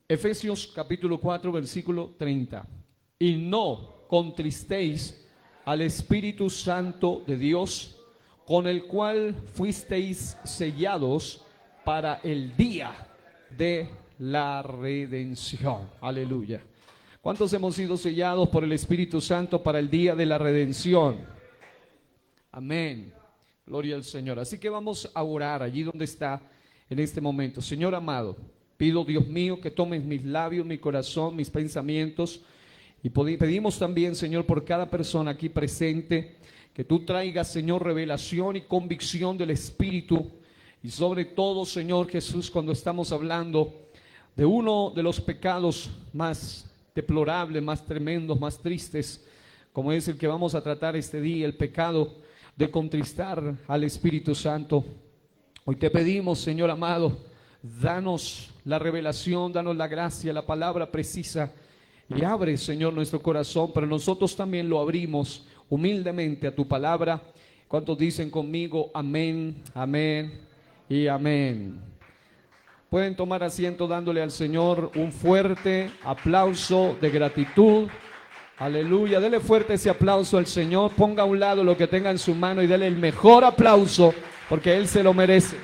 Efesios capítulo 4, versículo 30. Y no contristéis al Espíritu Santo de Dios, con el cual fuisteis sellados para el día de la redención. Aleluya. ¿Cuántos hemos sido sellados por el Espíritu Santo para el día de la redención? Amén. Gloria al Señor. Así que vamos a orar allí donde está en este momento. Señor amado, pido, Dios mío, que tomes mis labios, mi corazón, mis pensamientos, y pedimos también, Señor, por cada persona aquí presente, que tú traigas, Señor, revelación y convicción del Espíritu, y sobre todo, Señor Jesús, cuando estamos hablando de uno de los pecados más deplorables, más tremendos, más tristes, como es el que vamos a tratar este día, el pecado de contristar al Espíritu Santo. Hoy te pedimos, Señor amado, danos la revelación, danos la gracia, la palabra precisa, y abre, Señor, nuestro corazón, pero nosotros también lo abrimos humildemente a tu palabra. ¿Cuántos dicen conmigo amén, amén y amén? Pueden tomar asiento dándole al Señor un fuerte aplauso de gratitud. Aleluya, dele fuerte ese aplauso al Señor. Ponga a un lado lo que tenga en su mano y dele el mejor aplauso, porque Él se lo merece.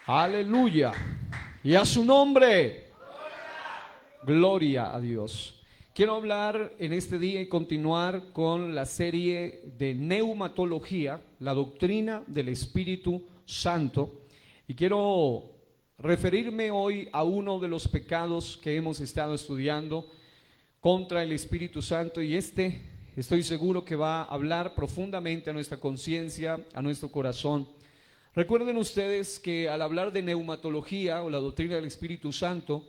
Aleluya. Y a su nombre, gloria a Dios. Quiero hablar en este día y continuar con la serie de neumatología, la doctrina del Espíritu Santo. Y quiero referirme hoy a uno de los pecados que hemos estado estudiando contra el Espíritu Santo. Y estoy seguro que va a hablar profundamente a nuestra conciencia, a nuestro corazón. Recuerden ustedes que al hablar de neumatología o la doctrina del Espíritu Santo,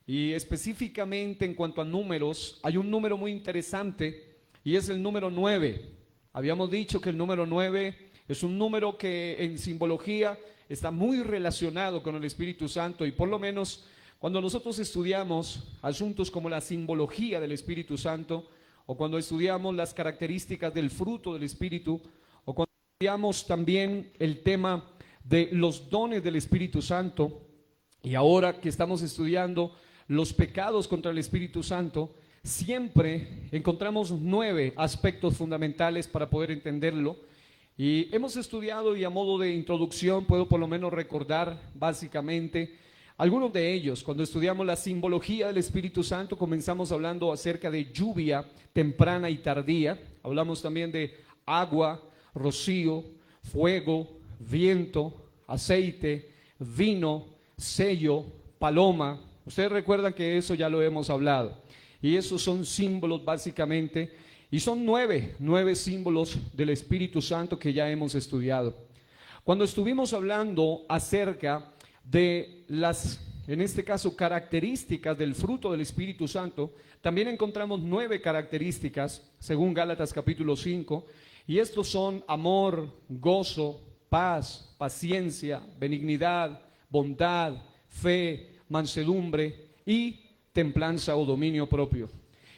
y específicamente en cuanto a números, hay un número muy interesante y es el número 9. Habíamos dicho que el número 9 es un número que en simbología está muy relacionado con el Espíritu Santo, y por lo menos cuando nosotros estudiamos asuntos como la simbología del Espíritu Santo, o cuando estudiamos las características del fruto del Espíritu, o cuando estudiamos también el tema de los dones del Espíritu Santo, y ahora que estamos estudiando los pecados contra el Espíritu Santo, siempre encontramos 9 aspectos fundamentales para poder entenderlo. Y hemos estudiado, y a modo de introducción puedo por lo menos recordar básicamente algunos de ellos. Cuando estudiamos la simbología del Espíritu Santo, comenzamos hablando acerca de lluvia temprana y tardía. Hablamos también de agua, rocío, fuego, viento, aceite, vino, sello, paloma. Ustedes recuerdan que eso ya lo hemos hablado, y esos son símbolos básicamente, y son 9 símbolos del Espíritu Santo que ya hemos estudiado. Cuando estuvimos hablando acerca de las, en este caso, características del fruto del Espíritu Santo, también encontramos 9 características según Gálatas capítulo 5, y estos son amor, gozo, paz, paciencia, benignidad, bondad, fe, mansedumbre y templanza o dominio propio.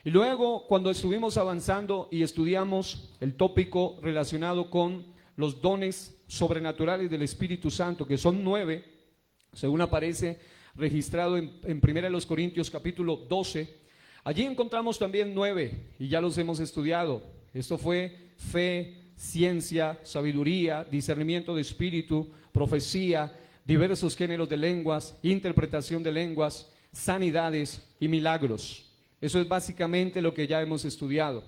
Y luego, cuando estuvimos avanzando y estudiamos el tópico relacionado con los dones sobrenaturales del Espíritu Santo, que son 9, según aparece registrado en 1 Corintios capítulo 12, allí encontramos también 9, y ya los hemos estudiado. Esto fue fe, ciencia, sabiduría, discernimiento de espíritu, profecía, diversos géneros de lenguas, interpretación de lenguas, sanidades y milagros. Eso es básicamente lo que ya hemos estudiado.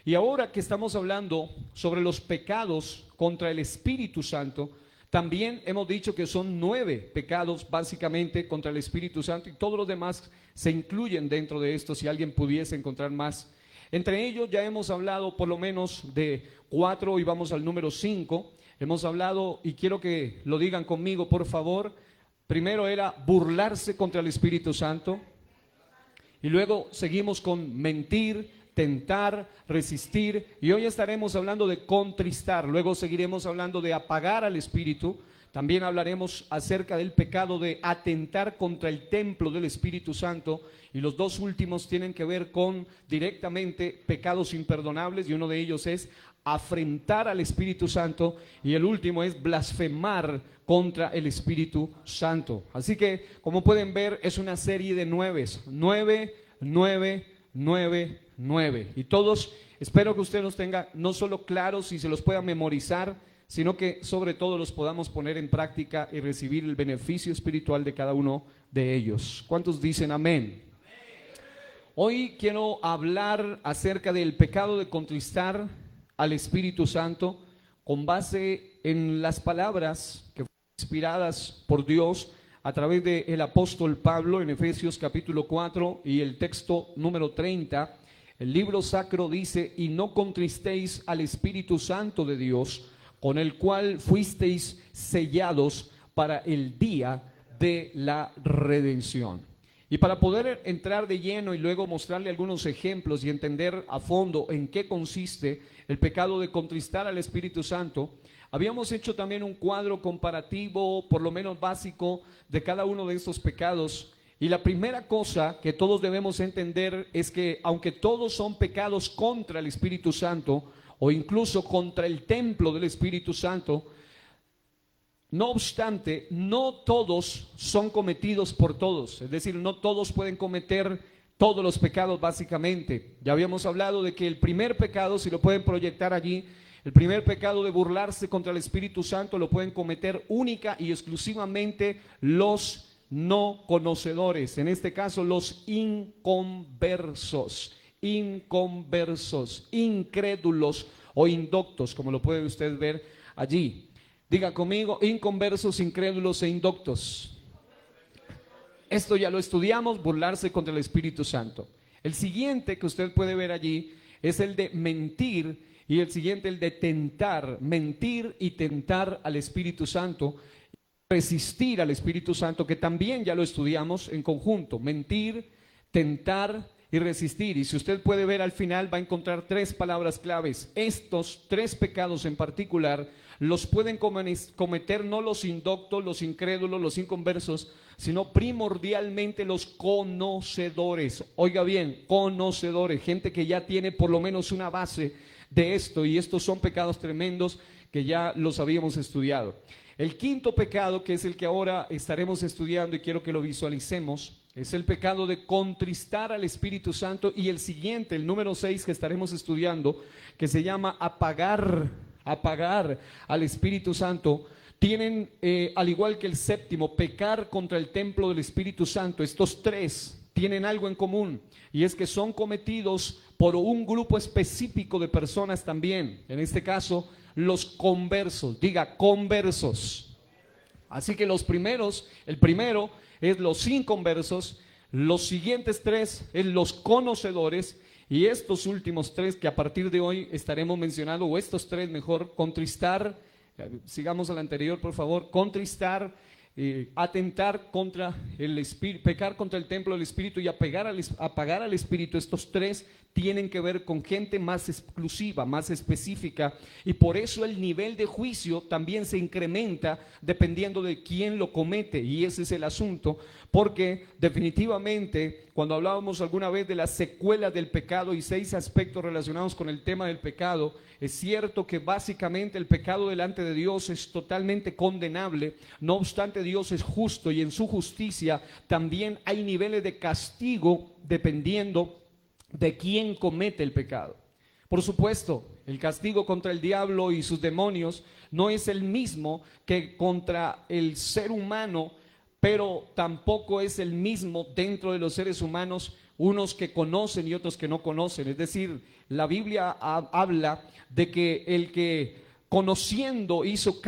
Y ahora que estamos hablando sobre los pecados contra el Espíritu Santo, también hemos dicho que son 9 pecados básicamente contra el Espíritu Santo, y todos los demás se incluyen dentro de esto si alguien pudiese encontrar más. Entre ellos ya hemos hablado por lo menos de 4 y vamos al número 5. Hemos hablado, y quiero que lo digan conmigo por favor. Primero era burlarse contra el Espíritu Santo, y luego seguimos con mentir, tentar, resistir, y hoy estaremos hablando de contristar. Luego seguiremos hablando de apagar al Espíritu. También hablaremos acerca del pecado de atentar contra el templo del Espíritu Santo, y los dos últimos tienen que ver con directamente pecados imperdonables, y uno de ellos es afrentar al Espíritu Santo, y el último es blasfemar contra el Espíritu Santo. Así que, como pueden ver, es una serie de 9, 9, 9, 9, 9. Y todos, espero que usted los tenga no solo claros y se los pueda memorizar, sino que sobre todo los podamos poner en práctica y recibir el beneficio espiritual de cada uno de ellos. ¿Cuántos dicen amén? Hoy quiero hablar acerca del pecado de contristar al Espíritu Santo con base en las palabras que fueron inspiradas por Dios a través del apóstol Pablo en Efesios capítulo 4 y el texto número 30. El libro sacro dice: y no contristéis al Espíritu Santo de Dios, con el cual fuisteis sellados para el día de la redención. Y para poder entrar de lleno y luego mostrarle algunos ejemplos y entender a fondo en qué consiste el pecado de contristar al Espíritu Santo, habíamos hecho también un cuadro comparativo, por lo menos básico, de cada uno de estos pecados. Y la primera cosa que todos debemos entender es que aunque todos son pecados contra el Espíritu Santo o incluso contra el templo del Espíritu Santo, no obstante, no todos son cometidos por todos. Es decir, no todos pueden cometer todos los pecados básicamente. Ya habíamos hablado de que el primer pecado, si lo pueden proyectar allí, el primer pecado de burlarse contra el Espíritu Santo lo pueden cometer única y exclusivamente los no conocedores, en este caso los inconversos, incrédulos o indoctos, como lo puede usted ver allí. Diga conmigo: inconversos, incrédulos e indoctos. Esto ya lo estudiamos, burlarse contra el Espíritu Santo. El siguiente que usted puede ver allí es el de mentir, y el siguiente el de tentar, mentir y tentar al Espíritu Santo, resistir al Espíritu Santo, que también ya lo estudiamos en conjunto: mentir, tentar y resistir. Y si usted puede ver al final, va a encontrar tres palabras claves. Estos tres pecados en particular los pueden cometer no los indoctos, los incrédulos, los inconversos, sino primordialmente los conocedores. Oiga bien, conocedores, gente que ya tiene por lo menos una base de esto, y estos son pecados tremendos que ya los habíamos estudiado. El quinto pecado, que es el que ahora estaremos estudiando y quiero que lo visualicemos, es el pecado de contristar al Espíritu Santo, y el siguiente, el número 6 que estaremos estudiando, que se llama apagar al Espíritu Santo, tienen, al igual que el séptimo, pecar contra el templo del Espíritu Santo. Estos tres tienen algo en común, y es que son cometidos por un grupo específico de personas también, en este caso los conversos. Diga: conversos. Así que el primero es los inconversos, los siguientes tres es los conocedores, y estos últimos tres que a partir de hoy estaremos mencionando, o estos tres mejor: contristar, sigamos al anterior por favor, contristar, atentar contra el Espíritu, pecar contra el templo del Espíritu y apagar al Espíritu. Estos tres tienen que ver con gente más exclusiva, más específica, y por eso el nivel de juicio también se incrementa dependiendo de quién lo comete. Y ese es el asunto, porque definitivamente cuando hablábamos alguna vez de las secuelas del pecado y 6 aspectos relacionados con el tema del pecado, es cierto que básicamente el pecado delante de Dios es totalmente condenable. No obstante, Dios es justo, y en su justicia también hay niveles de castigo dependiendo de quién comete el pecado. Por supuesto, el castigo contra el diablo y sus demonios no es el mismo que contra el ser humano, pero tampoco es el mismo dentro de los seres humanos, unos que conocen y otros que no conocen. Es decir, la Biblia habla de que el que conociendo hizo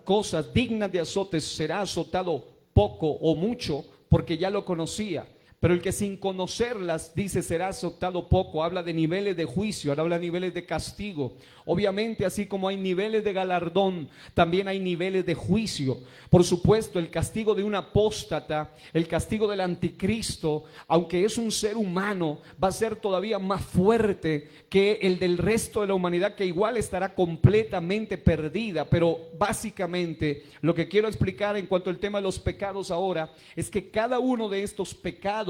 cosas dignas de azotes será azotado poco o mucho, porque ya lo conocía. Pero el que sin conocerlas, dice, será azotado poco. Habla de niveles de juicio, habla de niveles de castigo. Obviamente, así como hay niveles de galardón, también hay niveles de juicio. Por supuesto, el castigo de un apóstata, el castigo del anticristo, aunque es un ser humano, va a ser todavía más fuerte que el del resto de la humanidad, que igual estará completamente perdida. Pero básicamente lo que quiero explicar en cuanto al tema de los pecados ahora es que cada uno de estos pecados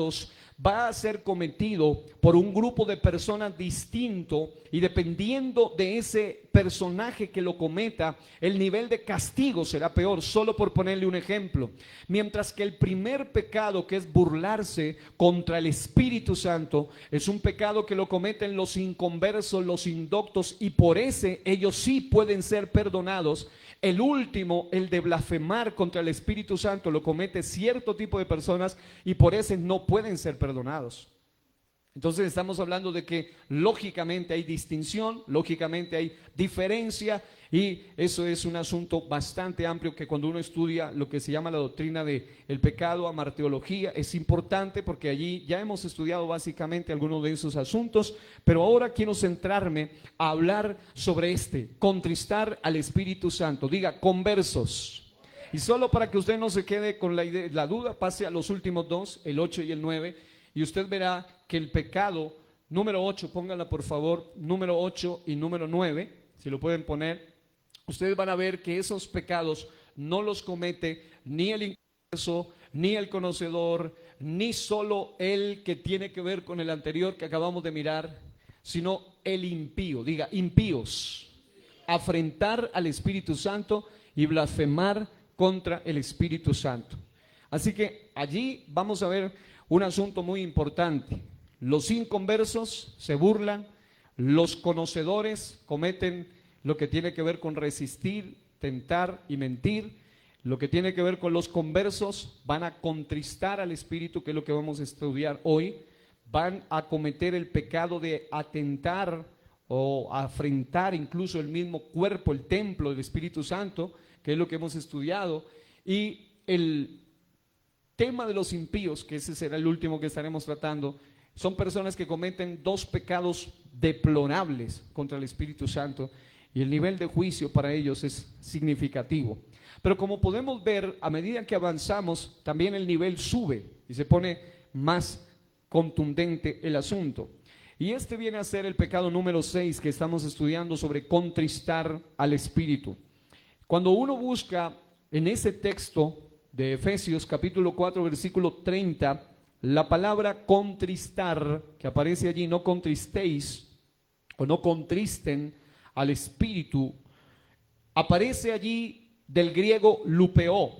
va a ser cometido por un grupo de personas distinto, y dependiendo de ese personaje que lo cometa, el nivel de castigo será peor, solo por ponerle un ejemplo. Mientras que el primer pecado, que es burlarse contra el Espíritu Santo, es un pecado que lo cometen los inconversos, los indoctos, y por ese ellos sí pueden ser perdonados. El último, el de blasfemar contra el Espíritu Santo, lo comete cierto tipo de personas y por ese no pueden ser perdonados. Entonces estamos hablando de que lógicamente hay distinción, lógicamente hay diferencia, y eso es un asunto bastante amplio que cuando uno estudia lo que se llama la doctrina del pecado, amarteología, es importante porque allí ya hemos estudiado básicamente algunos de esos asuntos, pero ahora quiero centrarme a hablar sobre contristar al Espíritu Santo. Diga, conversos. Y solo para que usted no se quede con la duda, pase a los últimos dos, el 8 y el 9, y usted verá que el pecado, número 8, pónganla por favor, número 8 y número 9, si lo pueden poner, ustedes van a ver que esos pecados no los comete ni el inconverso, ni el conocedor, ni solo el que tiene que ver con el anterior que acabamos de mirar, sino el impío. Diga, impíos, afrentar al Espíritu Santo y blasfemar contra el Espíritu Santo. Así que allí vamos a ver un asunto muy importante. Los inconversos se burlan, los conocedores cometen lo que tiene que ver con resistir, tentar y mentir. Lo que tiene que ver con los conversos van a contristar al Espíritu, que es lo que vamos a estudiar hoy. Van a cometer el pecado de atentar o afrentar incluso el mismo cuerpo, el templo del Espíritu Santo, que es lo que hemos estudiado. Y el tema de los impíos, que ese será el último que estaremos tratando, son personas que cometen dos pecados deplorables contra el Espíritu Santo y el nivel de juicio para ellos es significativo. Pero como podemos ver, a medida que avanzamos, también el nivel sube y se pone más contundente el asunto. Y este viene a ser el pecado número 6 que estamos estudiando sobre contristar al Espíritu. Cuando uno busca en ese texto de Efesios capítulo 4 versículo 30, la palabra contristar, que aparece allí, no contristéis o no contristen al Espíritu, aparece allí del griego lupeo,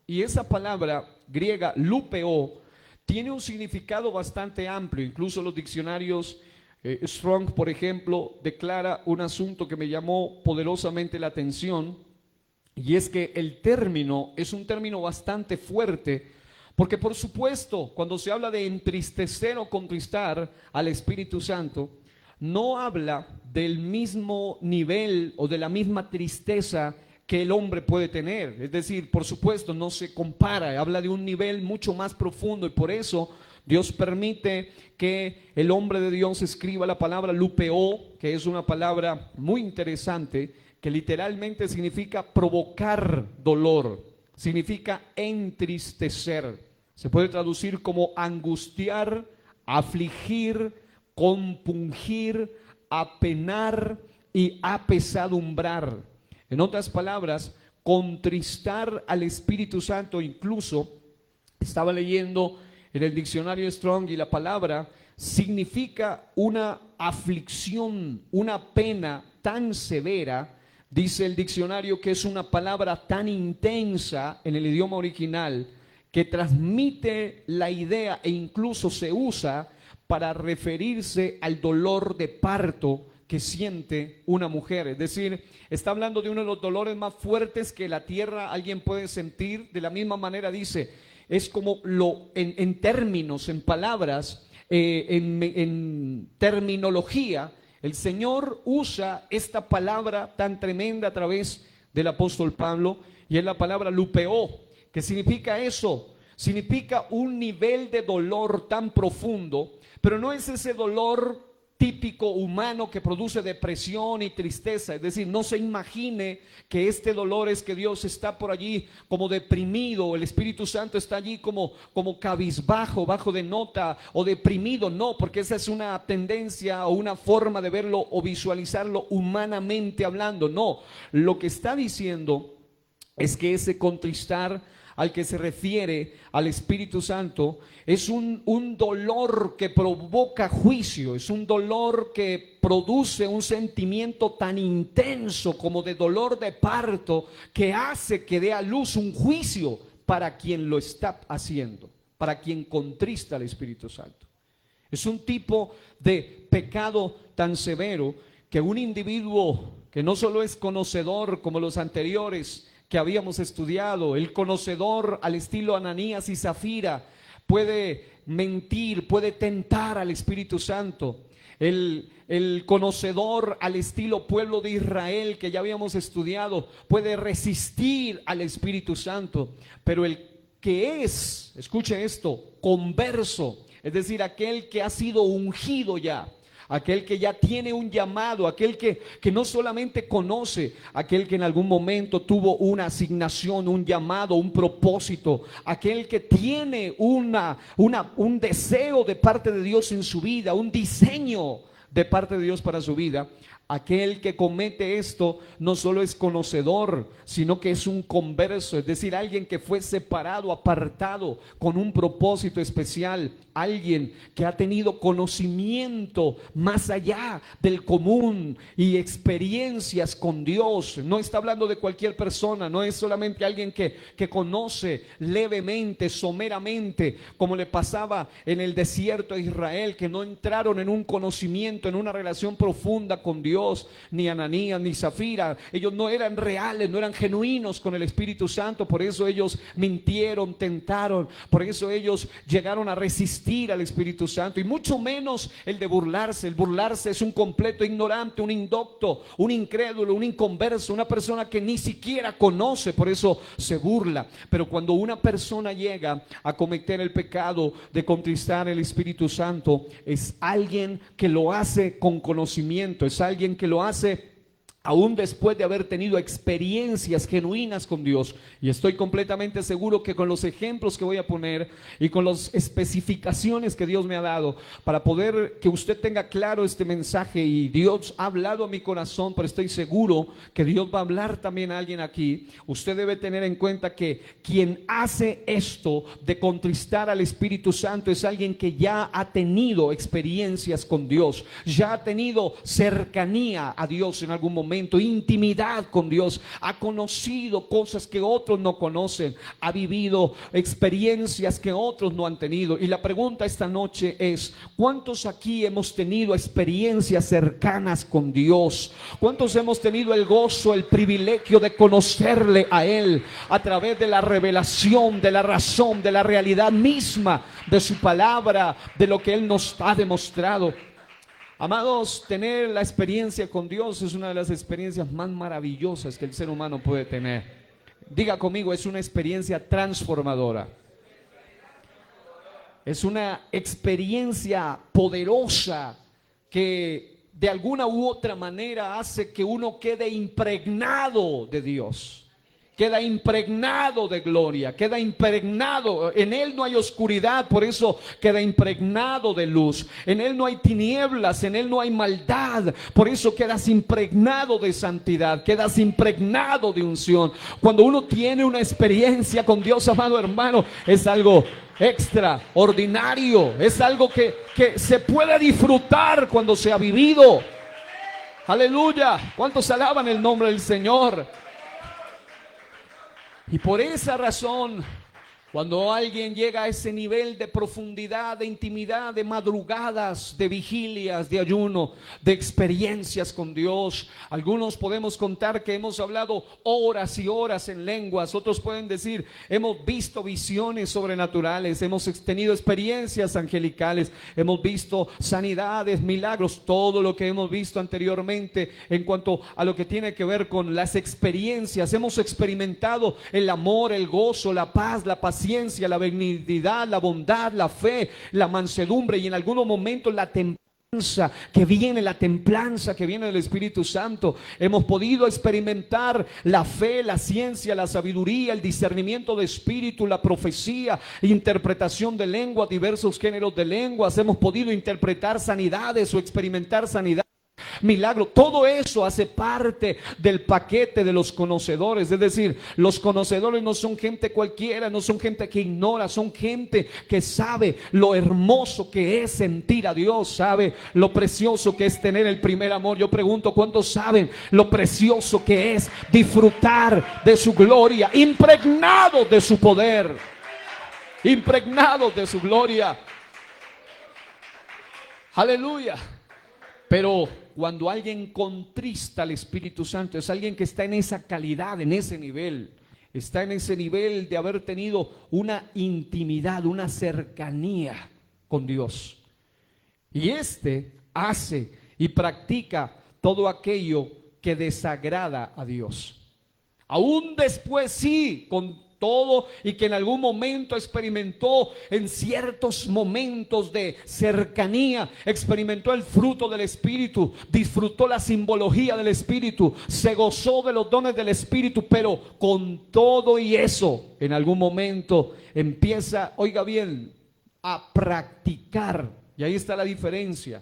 y esa palabra griega lupeo tiene un significado bastante amplio. Incluso los diccionarios Strong, por ejemplo, declara un asunto que me llamó poderosamente la atención, y es que el término es un término bastante fuerte, porque por supuesto, cuando se habla de entristecer o contristar al Espíritu Santo, no habla del mismo nivel o de la misma tristeza que el hombre puede tener. Es decir, por supuesto, no se compara, habla de un nivel mucho más profundo, y por eso Dios permite que el hombre de Dios escriba la palabra lupeo, que es una palabra muy interesante, que literalmente significa provocar dolor, significa entristecer. Se puede traducir como angustiar, afligir, compungir, apenar y apesadumbrar. En otras palabras, contristar al Espíritu Santo. Incluso estaba leyendo en el diccionario Strong y la palabra significa una aflicción, una pena tan severa. Dice el diccionario que es una palabra tan intensa en el idioma original que transmite la idea e incluso se usa para referirse al dolor de parto que siente una mujer. Es decir, está hablando de uno de los dolores más fuertes que la tierra alguien puede sentir. De la misma manera dice, es como en términos, en palabras, en terminología, el Señor usa esta palabra tan tremenda a través del apóstol Pablo, y es la palabra lupeo, que significa eso, significa un nivel de dolor tan profundo, pero no es ese dolor típico humano que produce depresión y tristeza. Es decir, no se imagine que este dolor es que Dios está por allí como deprimido, el Espíritu Santo está allí como cabizbajo, bajo de nota o deprimido. No, porque esa es una tendencia o una forma de verlo o visualizarlo humanamente hablando. No, lo que está diciendo es que ese contristar al que se refiere al Espíritu Santo es un dolor que provoca juicio, es un dolor que produce un sentimiento tan intenso como de dolor de parto que hace que dé a luz un juicio para quien lo está haciendo, para quien contrista al Espíritu Santo. Es un tipo de pecado tan severo que un individuo que no solo es conocedor como los anteriores que habíamos estudiado, el conocedor al estilo Ananías y Zafira, puede mentir, puede tentar al Espíritu Santo. El conocedor al estilo pueblo de Israel que ya habíamos estudiado puede resistir al Espíritu Santo, pero el que es, escuche esto, converso, es decir, aquel que ha sido ungido ya, aquel que ya tiene un llamado, aquel que no solamente conoce, aquel que en algún momento tuvo una asignación, un llamado, un propósito, aquel que tiene un deseo de parte de Dios en su vida, un diseño de parte de Dios para su vida. Aquel que comete esto no solo es conocedor, sino que es un converso, es decir, alguien que fue separado, apartado, con un propósito especial, alguien que ha tenido conocimiento más allá del común y experiencias con Dios. No está hablando de cualquier persona, no es solamente alguien que conoce levemente, someramente, como le pasaba en el desierto de Israel, que no entraron en un conocimiento, en una relación profunda con Dios. Ni Ananías ni Zafira, ellos no eran reales, no eran genuinos con el Espíritu Santo, por eso ellos mintieron, tentaron, por eso ellos llegaron a resistir al Espíritu Santo, y mucho menos el de burlarse. El burlarse es un completo ignorante, un indocto, un incrédulo, un inconverso, una persona que ni siquiera conoce, por eso se burla. Pero cuando una persona llega a cometer el pecado de contristar el Espíritu Santo, es alguien que lo hace con conocimiento, es alguien que lo hace aún después de haber tenido experiencias genuinas con Dios. Y estoy completamente seguro que con los ejemplos que voy a poner y con las especificaciones que Dios me ha dado para poder que usted tenga claro este mensaje, y Dios ha hablado a mi corazón, pero estoy seguro que Dios va a hablar también a alguien aquí. Usted debe tener en cuenta que quien hace esto de contristar al Espíritu Santo es alguien que ya ha tenido experiencias con Dios, ya ha tenido cercanía a Dios en algún momento, intimidad con Dios, ha conocido cosas que otros no conocen, ha vivido experiencias que otros no han tenido. Y la pregunta esta noche es: ¿cuántos aquí hemos tenido experiencias cercanas con Dios? ¿Cuántos hemos tenido el gozo, el privilegio de conocerle a Él a través de la revelación, de la razón, de la realidad misma de su palabra, de lo que Él nos ha demostrado? Amados, tener la experiencia con Dios es una de las experiencias más maravillosas que el ser humano puede tener. Diga conmigo, es una experiencia transformadora. Es una experiencia poderosa que de alguna u otra manera hace que uno quede impregnado de Dios. Queda impregnado de gloria, queda impregnado. En Él no hay oscuridad, por eso queda impregnado de luz. En Él no hay tinieblas, en Él no hay maldad, por eso quedas impregnado de santidad, quedas impregnado de unción. Cuando uno tiene una experiencia con Dios, amado hermano, es algo extraordinario, es algo que se puede disfrutar cuando se ha vivido. Aleluya. ¿Cuántos alaban el nombre del Señor? Y por esa razón, cuando alguien llega a ese nivel de profundidad, de intimidad, de madrugadas, de vigilias, de ayuno, de experiencias con Dios, algunos podemos contar que hemos hablado horas y horas en lenguas, otros pueden decir hemos visto visiones sobrenaturales, hemos tenido experiencias angelicales, hemos visto sanidades, milagros, todo lo que hemos visto anteriormente en cuanto a lo que tiene que ver con las experiencias. Hemos experimentado el amor, el gozo, la paz, la paciencia, la benignidad, la bondad, la fe, la mansedumbre, y en algunos momentos la templanza que viene, del Espíritu Santo. Hemos podido experimentar la fe, la ciencia, la sabiduría, el discernimiento de espíritu, la profecía, interpretación de lengua, diversos géneros de lenguas. Hemos podido interpretar sanidades o experimentar sanidad. milagro. Todo eso hace parte del paquete de los conocedores. Es decir, los conocedores no son gente cualquiera, no son gente que ignora, son gente que sabe lo hermoso que es sentir a Dios, sabe lo precioso que es tener el primer amor. Yo pregunto, ¿cuántos saben lo precioso que es disfrutar de su gloria, impregnados de su poder, impregnados de su gloria? Aleluya. Pero cuando alguien contrista al Espíritu Santo, es alguien que está en esa calidad, en ese nivel, está en ese nivel de haber tenido una intimidad, una cercanía con Dios. Y hace y practica todo aquello que desagrada a Dios. Aún después sí, con todo, y que en algún momento experimentó, en ciertos momentos de cercanía, experimentó el fruto del Espíritu, disfrutó la simbología del Espíritu, se gozó de los dones del Espíritu, pero con todo y eso, en algún momento empieza, oiga bien, a practicar, y ahí está la diferencia,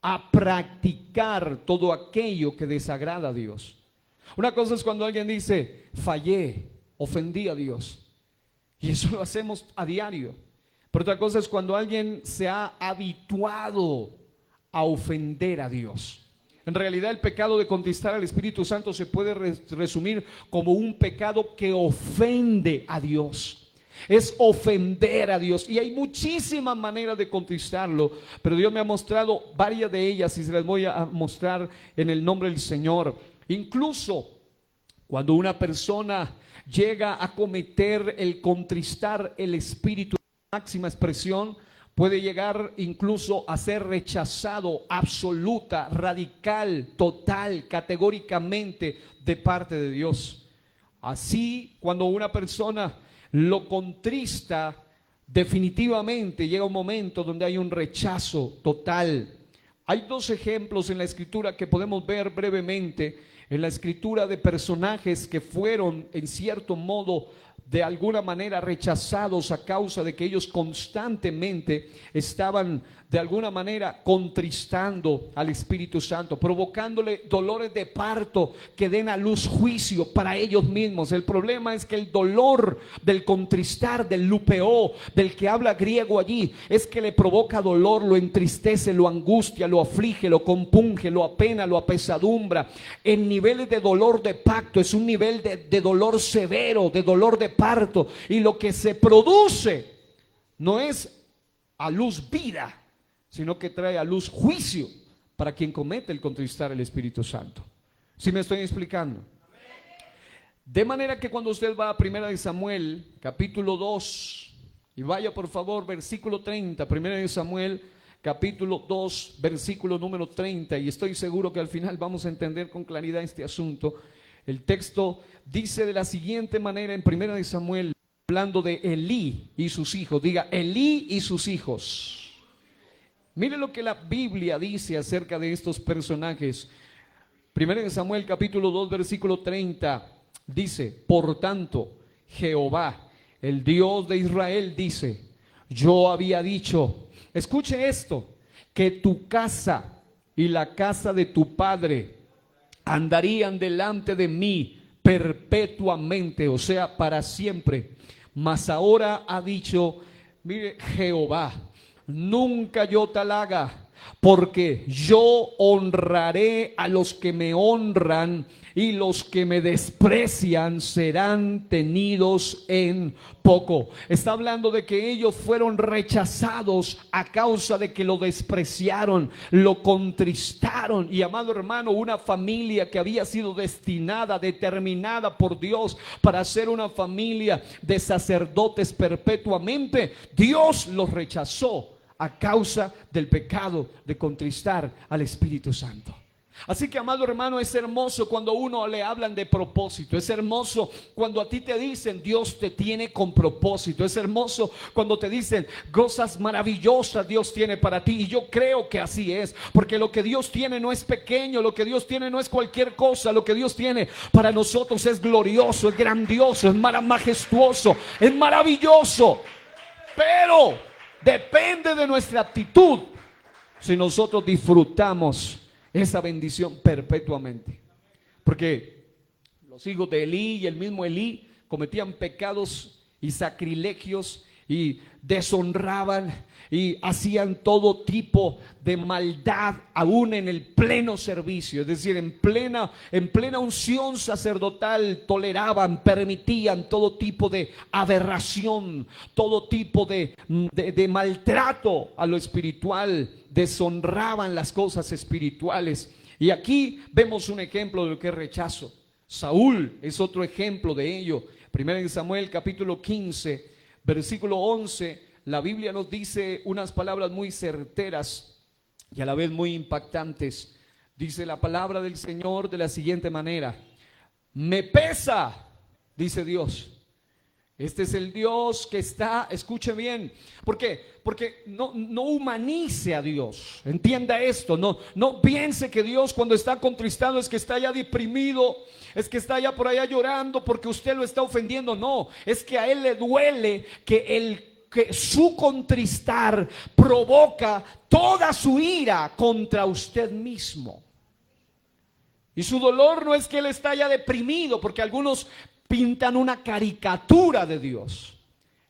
a practicar todo aquello que desagrada a Dios. Una cosa es cuando alguien dice, fallé, ofendí a Dios, y eso lo hacemos a diario. Pero otra cosa es cuando alguien se ha habituado a ofender a Dios. En realidad el pecado de contristar al Espíritu Santo se puede resumir como un pecado que ofende a Dios. Es ofender a Dios, y hay muchísimas maneras de contristarlo, pero Dios me ha mostrado varias de ellas y se las voy a mostrar en el nombre del Señor. Incluso cuando una persona llega a cometer el contristar el Espíritu, máxima expresión, puede llegar incluso a ser rechazado absoluta, radical, total, categóricamente de parte de Dios. Así, cuando una persona lo contrista, definitivamente llega un momento donde hay un rechazo total. Hay dos ejemplos en la Escritura que podemos ver brevemente. En la Escritura, de personajes que fueron en cierto modo de alguna manera rechazados a causa de que ellos constantemente estaban de alguna manera contristando al Espíritu Santo, provocándole dolores de parto que den a luz juicio para ellos mismos. El problema es que el dolor del contristar, del lupeó, del que habla griego allí, es que le provoca dolor, lo entristece, lo angustia, lo aflige, lo compunge, lo apena, lo apesadumbra. En niveles de dolor de pacto es un nivel de dolor severo, de dolor de parto, y lo que se produce no es a luz vida, sino que trae a luz juicio para quien comete el contristar el Espíritu Santo. ¿Sí me estoy explicando? De manera que cuando usted va a 1 Samuel capítulo 2, y vaya por favor versículo 30, 1 Samuel capítulo 2 versículo número 30, y estoy seguro que al final vamos a entender con claridad este asunto. El texto dice de la siguiente manera en 1 Samuel, hablando de Elí y sus hijos. Diga, Elí y sus hijos. Mire lo que la Biblia dice acerca de estos personajes. 1 Samuel capítulo 2 versículo 30 dice: por tanto, Jehová, el Dios de Israel, dice: yo había dicho, escuche esto, que tu casa y la casa de tu padre andarían delante de mí perpetuamente, o sea, para siempre. Mas ahora ha dicho, mire, Jehová, nunca yo tal haga, porque yo honraré a los que me honran, y los que me desprecian serán tenidos en poco. Está hablando de que ellos fueron rechazados a causa de que lo despreciaron, lo contristaron. Y amado hermano, una familia que había sido destinada, determinada por Dios para ser una familia de sacerdotes perpetuamente, Dios los rechazó a causa del pecado de contristar al Espíritu Santo. Así que, amado hermano, es hermoso cuando uno le hablan de propósito. Es hermoso cuando a ti te dicen Dios te tiene con propósito. Es hermoso cuando te dicen cosas maravillosas Dios tiene para ti. Y yo creo que así es, porque lo que Dios tiene no es pequeño, lo que Dios tiene no es cualquier cosa. Lo que Dios tiene para nosotros es glorioso, es grandioso, es majestuoso, es maravilloso. Pero depende de nuestra actitud si nosotros disfrutamos esa bendición perpetuamente. Porque los hijos de Elí y el mismo Elí cometían pecados y sacrilegios y deshonraban y hacían todo tipo de maldad aún en el pleno servicio, es decir, en plena unción sacerdotal toleraban, permitían todo tipo de aberración, todo tipo de maltrato a lo espiritual, deshonraban las cosas espirituales. Y aquí vemos un ejemplo de lo que es rechazo. Saúl es otro ejemplo de ello. Primero en Samuel capítulo 15, versículo 11, la Biblia nos dice unas palabras muy certeras y a la vez muy impactantes. Dice la palabra del Señor de la siguiente manera: me pesa, dice Dios. Este es el Dios que está, escuche bien, ¿por qué? Porque no humanice a Dios, entienda esto, no piense que Dios cuando está contristado es que está ya deprimido, es que está ya por allá llorando porque usted lo está ofendiendo. No, es que a Él le duele que su contristar provoca toda su ira contra usted mismo. Y su dolor no es que Él está ya deprimido, porque algunos pintan una caricatura de Dios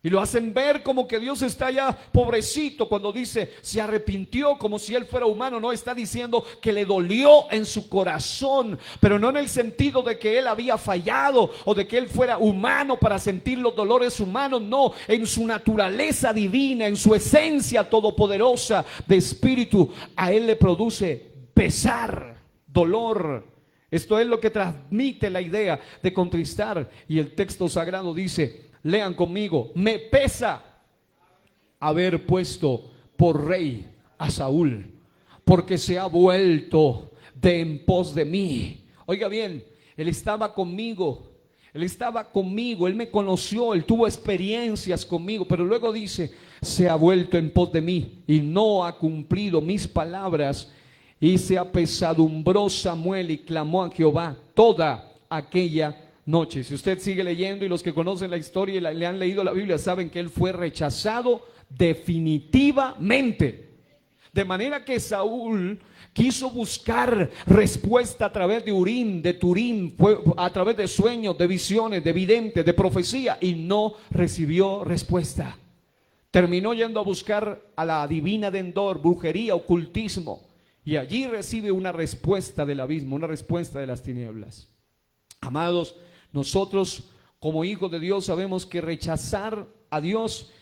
y lo hacen ver como que Dios está ya pobrecito cuando dice se arrepintió, como si Él fuera humano. No, está diciendo que le dolió en su corazón, pero no en el sentido de que Él había fallado o de que Él fuera humano para sentir los dolores humanos. No, en su naturaleza divina, en su esencia todopoderosa de espíritu, a Él le produce pesar, dolor. Esto es lo que transmite la idea de contristar. Y el texto sagrado dice, lean conmigo: me pesa haber puesto por rey a Saúl, porque se ha vuelto de en pos de mí. Oiga bien, Él estaba conmigo, Él me conoció, Él tuvo experiencias conmigo, pero luego dice, se ha vuelto en pos de mí y no ha cumplido mis palabras. Y se apesadumbró Samuel y clamó a Jehová toda aquella noche. Si usted sigue leyendo, y los que conocen la historia y le han leído la Biblia saben que él fue rechazado definitivamente. De manera que Saúl quiso buscar respuesta a través de Urim, de Turim, a través de sueños, de visiones, de videntes, de profecía, y no recibió respuesta. Terminó yendo a buscar a la adivina de Endor, brujería, ocultismo. Y allí recibe una respuesta del abismo, una respuesta de las tinieblas. Amados, nosotros como hijos de Dios sabemos que rechazar a Dios,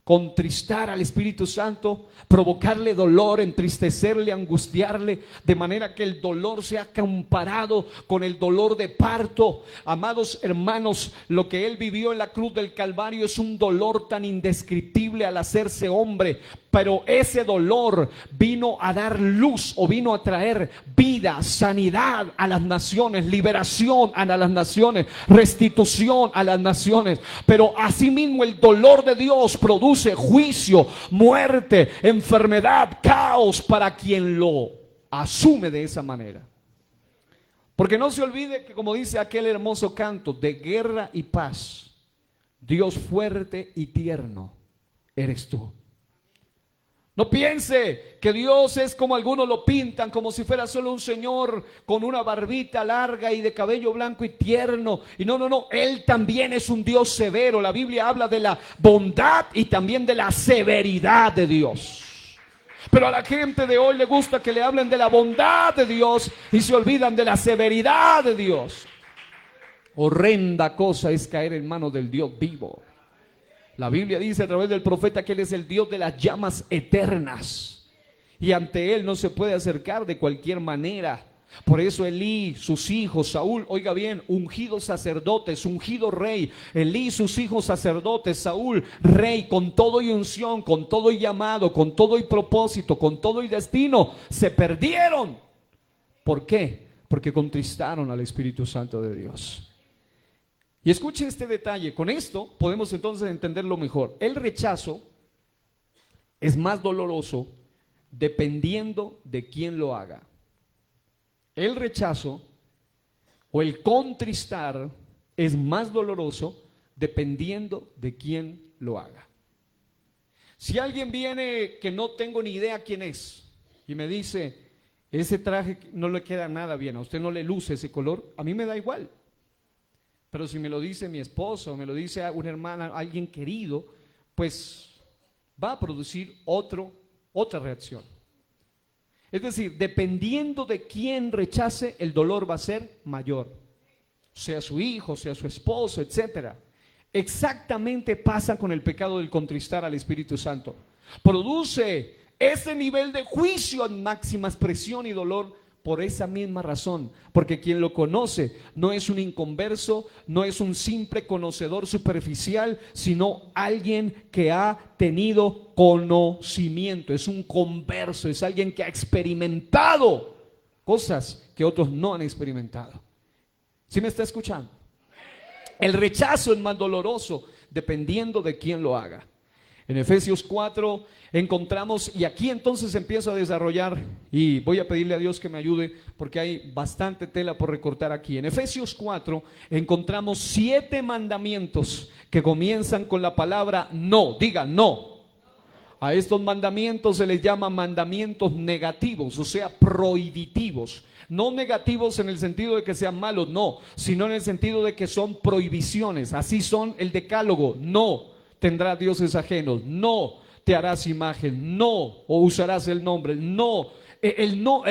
contristar al Espíritu Santo, provocarle dolor, entristecerle, angustiarle, de manera que el dolor sea comparado con el dolor de parto. Amados hermanos, lo que Él vivió en la cruz del Calvario es un dolor tan indescriptible al hacerse hombre, pero ese dolor vino a dar luz, o vino a traer vida, sanidad a las naciones, liberación a las naciones, restitución a las naciones. Pero asimismo el dolor de Dios produce juicio, muerte, enfermedad, caos para quien lo asume de esa manera. Porque no se olvide que, como dice aquel hermoso canto, de guerra y paz, Dios fuerte y tierno eres tú. No piense que Dios es como algunos lo pintan, como si fuera solo un señor con una barbita larga y de cabello blanco y tierno. Y no, Él también es un Dios severo. La Biblia habla de la bondad y también de la severidad de Dios. Pero a la gente de hoy le gusta que le hablen de la bondad de Dios y se olvidan de la severidad de Dios. Horrenda cosa es caer en manos del Dios vivo. La Biblia dice a través del profeta que Él es el Dios de las llamas eternas y ante Él no se puede acercar de cualquier manera. Por eso Elí, sus hijos, Saúl, oiga bien, ungidos sacerdotes, ungido rey, Elí, sus hijos sacerdotes, Saúl, rey, con todo y unción, con todo y llamado, con todo y propósito, con todo y destino, se perdieron. ¿Por qué? Porque contristaron al Espíritu Santo de Dios. Y escuche este detalle, con esto podemos entonces entenderlo mejor. El rechazo es más doloroso dependiendo de quién lo haga. El rechazo o el contristar es más doloroso dependiendo de quién lo haga. Si alguien viene que no tengo ni idea quién es y me dice, ese traje no le queda nada bien, a usted no le luce ese color, a mí me da igual. Pero si me lo dice mi esposo, me lo dice una hermana, alguien querido, pues va a producir otra reacción. Es decir, dependiendo de quién rechace, el dolor va a ser mayor. Sea su hijo, sea su esposo, etcétera. Exactamente pasa con el pecado del contristar al Espíritu Santo. Produce ese nivel de juicio en máxima expresión y dolor por esa misma razón, porque quien lo conoce no es un inconverso, no es un simple conocedor superficial, sino alguien que ha tenido conocimiento, es un converso, es alguien que ha experimentado cosas que otros no han experimentado. ¿Sí me está escuchando? El rechazo es más doloroso dependiendo de quién lo haga. En Efesios 4 encontramos, y aquí entonces empiezo a desarrollar, y voy a pedirle a Dios que me ayude porque hay bastante tela por recortar aquí. En Efesios 4 encontramos 7 mandamientos que comienzan con la palabra no. Diga no. A estos mandamientos se les llama mandamientos negativos, o sea, prohibitivos. No negativos en el sentido de que sean malos, no, sino en el sentido de que son prohibiciones. Así son el decálogo: no tendrás dioses ajenos, no te harás imagen, no o usarás el nombre, no.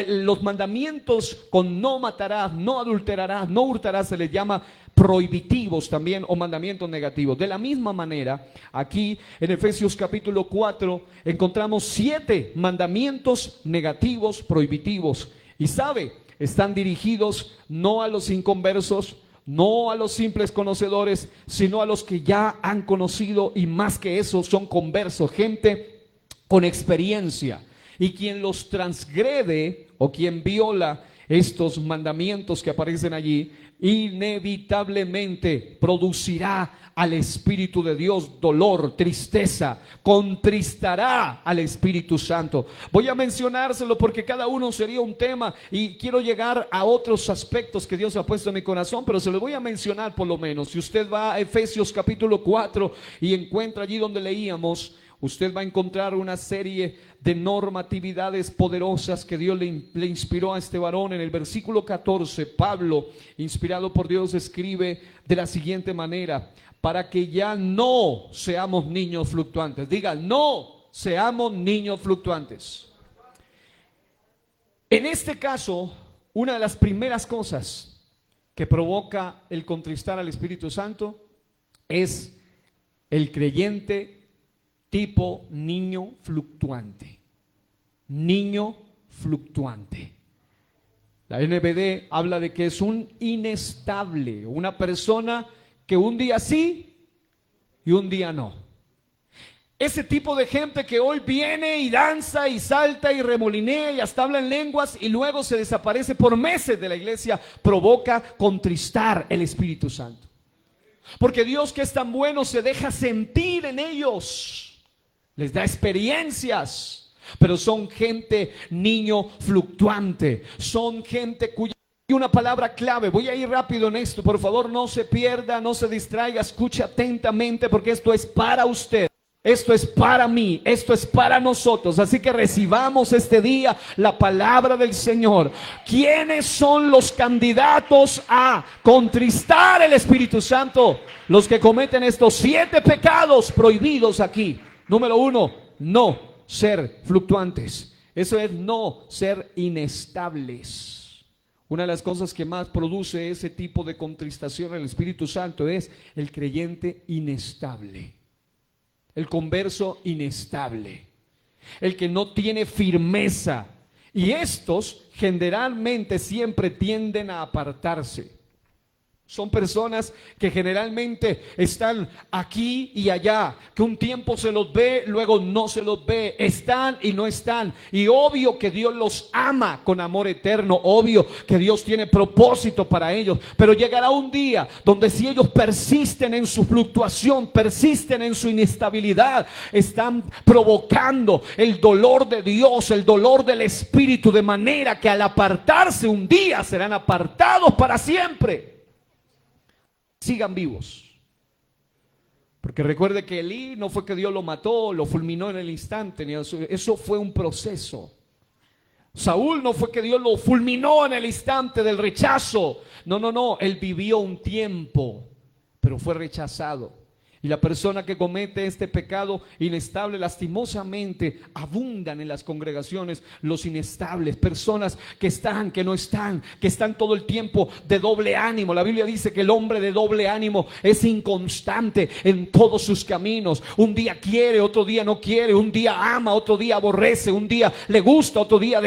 Los mandamientos con no matarás, no adulterarás, no hurtarás se les llama prohibitivos también, o mandamientos negativos. De la misma manera, aquí en Efesios capítulo 4 encontramos 7 mandamientos negativos, prohibitivos. Y sabe, están dirigidos no a los inconversos, no a los simples conocedores, sino a los que ya han conocido, y más que eso son conversos, gente con experiencia. Y quien los transgrede o quien viola estos mandamientos que aparecen allí, inevitablemente producirá al Espíritu de Dios dolor, tristeza, contristará al Espíritu Santo. Voy a mencionárselo porque cada uno sería un tema y quiero llegar a otros aspectos que Dios ha puesto en mi corazón, pero se los voy a mencionar por lo menos. Si usted va a Efesios capítulo 4 y encuentra allí donde leíamos, usted va a encontrar una serie de normatividades poderosas que Dios le inspiró a este varón. En el versículo 14, Pablo, inspirado por Dios, escribe de la siguiente manera: para que ya no seamos niños fluctuantes. Diga, no seamos niños fluctuantes. En este caso, una de las primeras cosas que provoca el contristar al Espíritu Santo es el creyente tipo niño fluctuante. Niño fluctuante. La NBD habla de que es un inestable, una persona que un día sí y un día no. Ese tipo de gente que hoy viene y danza y salta y remolinea y hasta habla en lenguas y luego se desaparece por meses de la iglesia, provoca contristar el Espíritu Santo. Porque Dios, que es tan bueno, se deja sentir en ellos. Les da experiencias, pero son gente niño fluctuante, son gente cuya... Y una palabra clave, voy a ir rápido en esto, por favor no se pierda, no se distraiga, escuche atentamente porque esto es para usted. Esto es para mí, esto es para nosotros, así que recibamos este día la palabra del Señor. ¿Quiénes son los candidatos a contristar el Espíritu Santo? Los que cometen estos 7 pecados prohibidos aquí. Número 1, no ser fluctuantes. Eso es no ser inestables. Una de las cosas que más produce ese tipo de contristación al Espíritu Santo es el creyente inestable. El converso inestable. El que no tiene firmeza. Y estos generalmente siempre tienden a apartarse. Son personas que generalmente están aquí y allá, que un tiempo se los ve, luego no se los ve, están y no están. Y obvio que Dios los ama con amor eterno, obvio que Dios tiene propósito para ellos, pero llegará un día donde si ellos persisten en su fluctuación, persisten en su inestabilidad, están provocando el dolor de Dios, el dolor del Espíritu, de manera que al apartarse un día serán apartados para siempre. Sigan vivos. Porque recuerde que Elí no fue que Dios lo mató, lo fulminó en el instante, eso fue un proceso. Saúl no fue que Dios lo fulminó en el instante del rechazo. No, no, no. Él vivió un tiempo, pero fue rechazado. Y la persona que comete este pecado inestable, lastimosamente, abundan en las congregaciones los inestables, personas que están, que no están, que están todo el tiempo de doble ánimo. La Biblia dice que el hombre de doble ánimo es inconstante en todos sus caminos. Un día quiere, otro día no quiere, un día ama, otro día aborrece, un día le gusta, otro día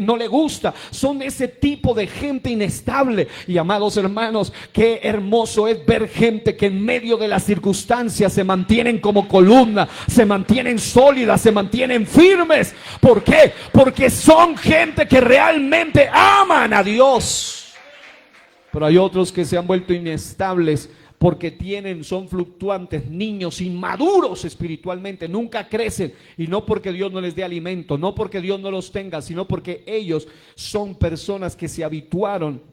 no le gusta. Son ese tipo de gente inestable. Y amados hermanos, qué hermoso es ver gente que en medio de las circunstancias se mantienen como columna, se mantienen sólidas, se mantienen firmes. ¿Por qué? Porque son gente que realmente aman a Dios. Pero hay otros que se han vuelto inestables porque son fluctuantes, niños inmaduros espiritualmente, nunca crecen, y no porque Dios no les dé alimento, no porque Dios no los tenga, sino porque ellos son personas que se habituaron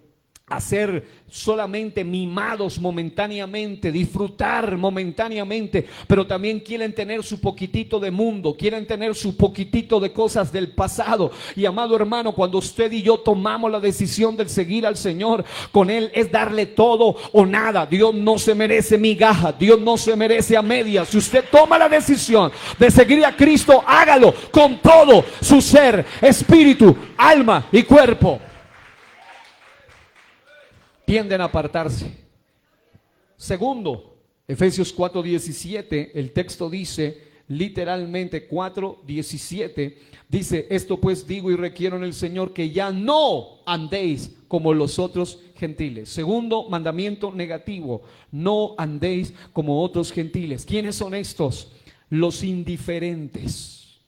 a ser solamente mimados momentáneamente, disfrutar momentáneamente, pero también quieren tener su poquitito de mundo, quieren tener su poquitito de cosas del pasado. Y amado hermano, cuando usted y yo tomamos la decisión de seguir al Señor, con Él es darle todo o nada. Dios no se merece migaja, Dios no se merece a medias. Si usted toma la decisión de seguir a Cristo, hágalo con todo su ser, espíritu, alma y cuerpo. Tienden a apartarse. Segundo, Efesios 4:17, el texto dice literalmente 4:17, dice: esto pues digo y requiero en el Señor, que ya no andéis como los otros gentiles. Segundo mandamiento negativo: no andéis como otros gentiles. ¿Quiénes son estos? Los indiferentes.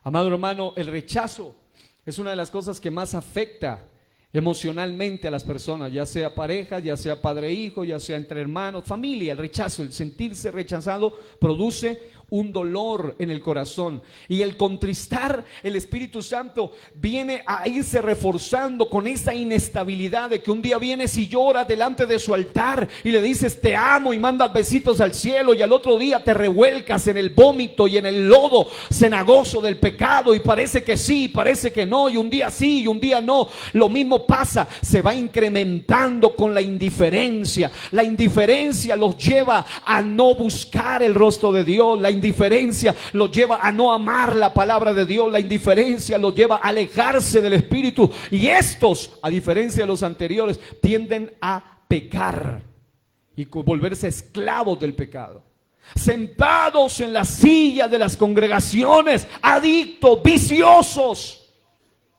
Amado hermano, el rechazo es una de las cosas que más afecta emocionalmente a las personas, ya sea pareja, ya sea padre e hijo, ya sea entre hermanos, familia. El rechazo, el sentirse rechazado, produce un dolor en el corazón, y el contristar, el Espíritu Santo viene a irse reforzando con esa inestabilidad de que un día vienes y lloras delante de su altar y le dices te amo y mandas besitos al cielo, y al otro día te revuelcas en el vómito y en el lodo cenagoso del pecado, y parece que sí, parece que no, y un día sí y un día no. Lo mismo pasa, se va incrementando con la indiferencia. La indiferencia los lleva a no buscar el rostro de Dios. La indiferencia los lleva a no amar la palabra de Dios. La indiferencia los lleva a alejarse del Espíritu, y estos, a diferencia de los anteriores, tienden a pecar y volverse esclavos del pecado, sentados en la silla de las congregaciones, adictos, viciosos,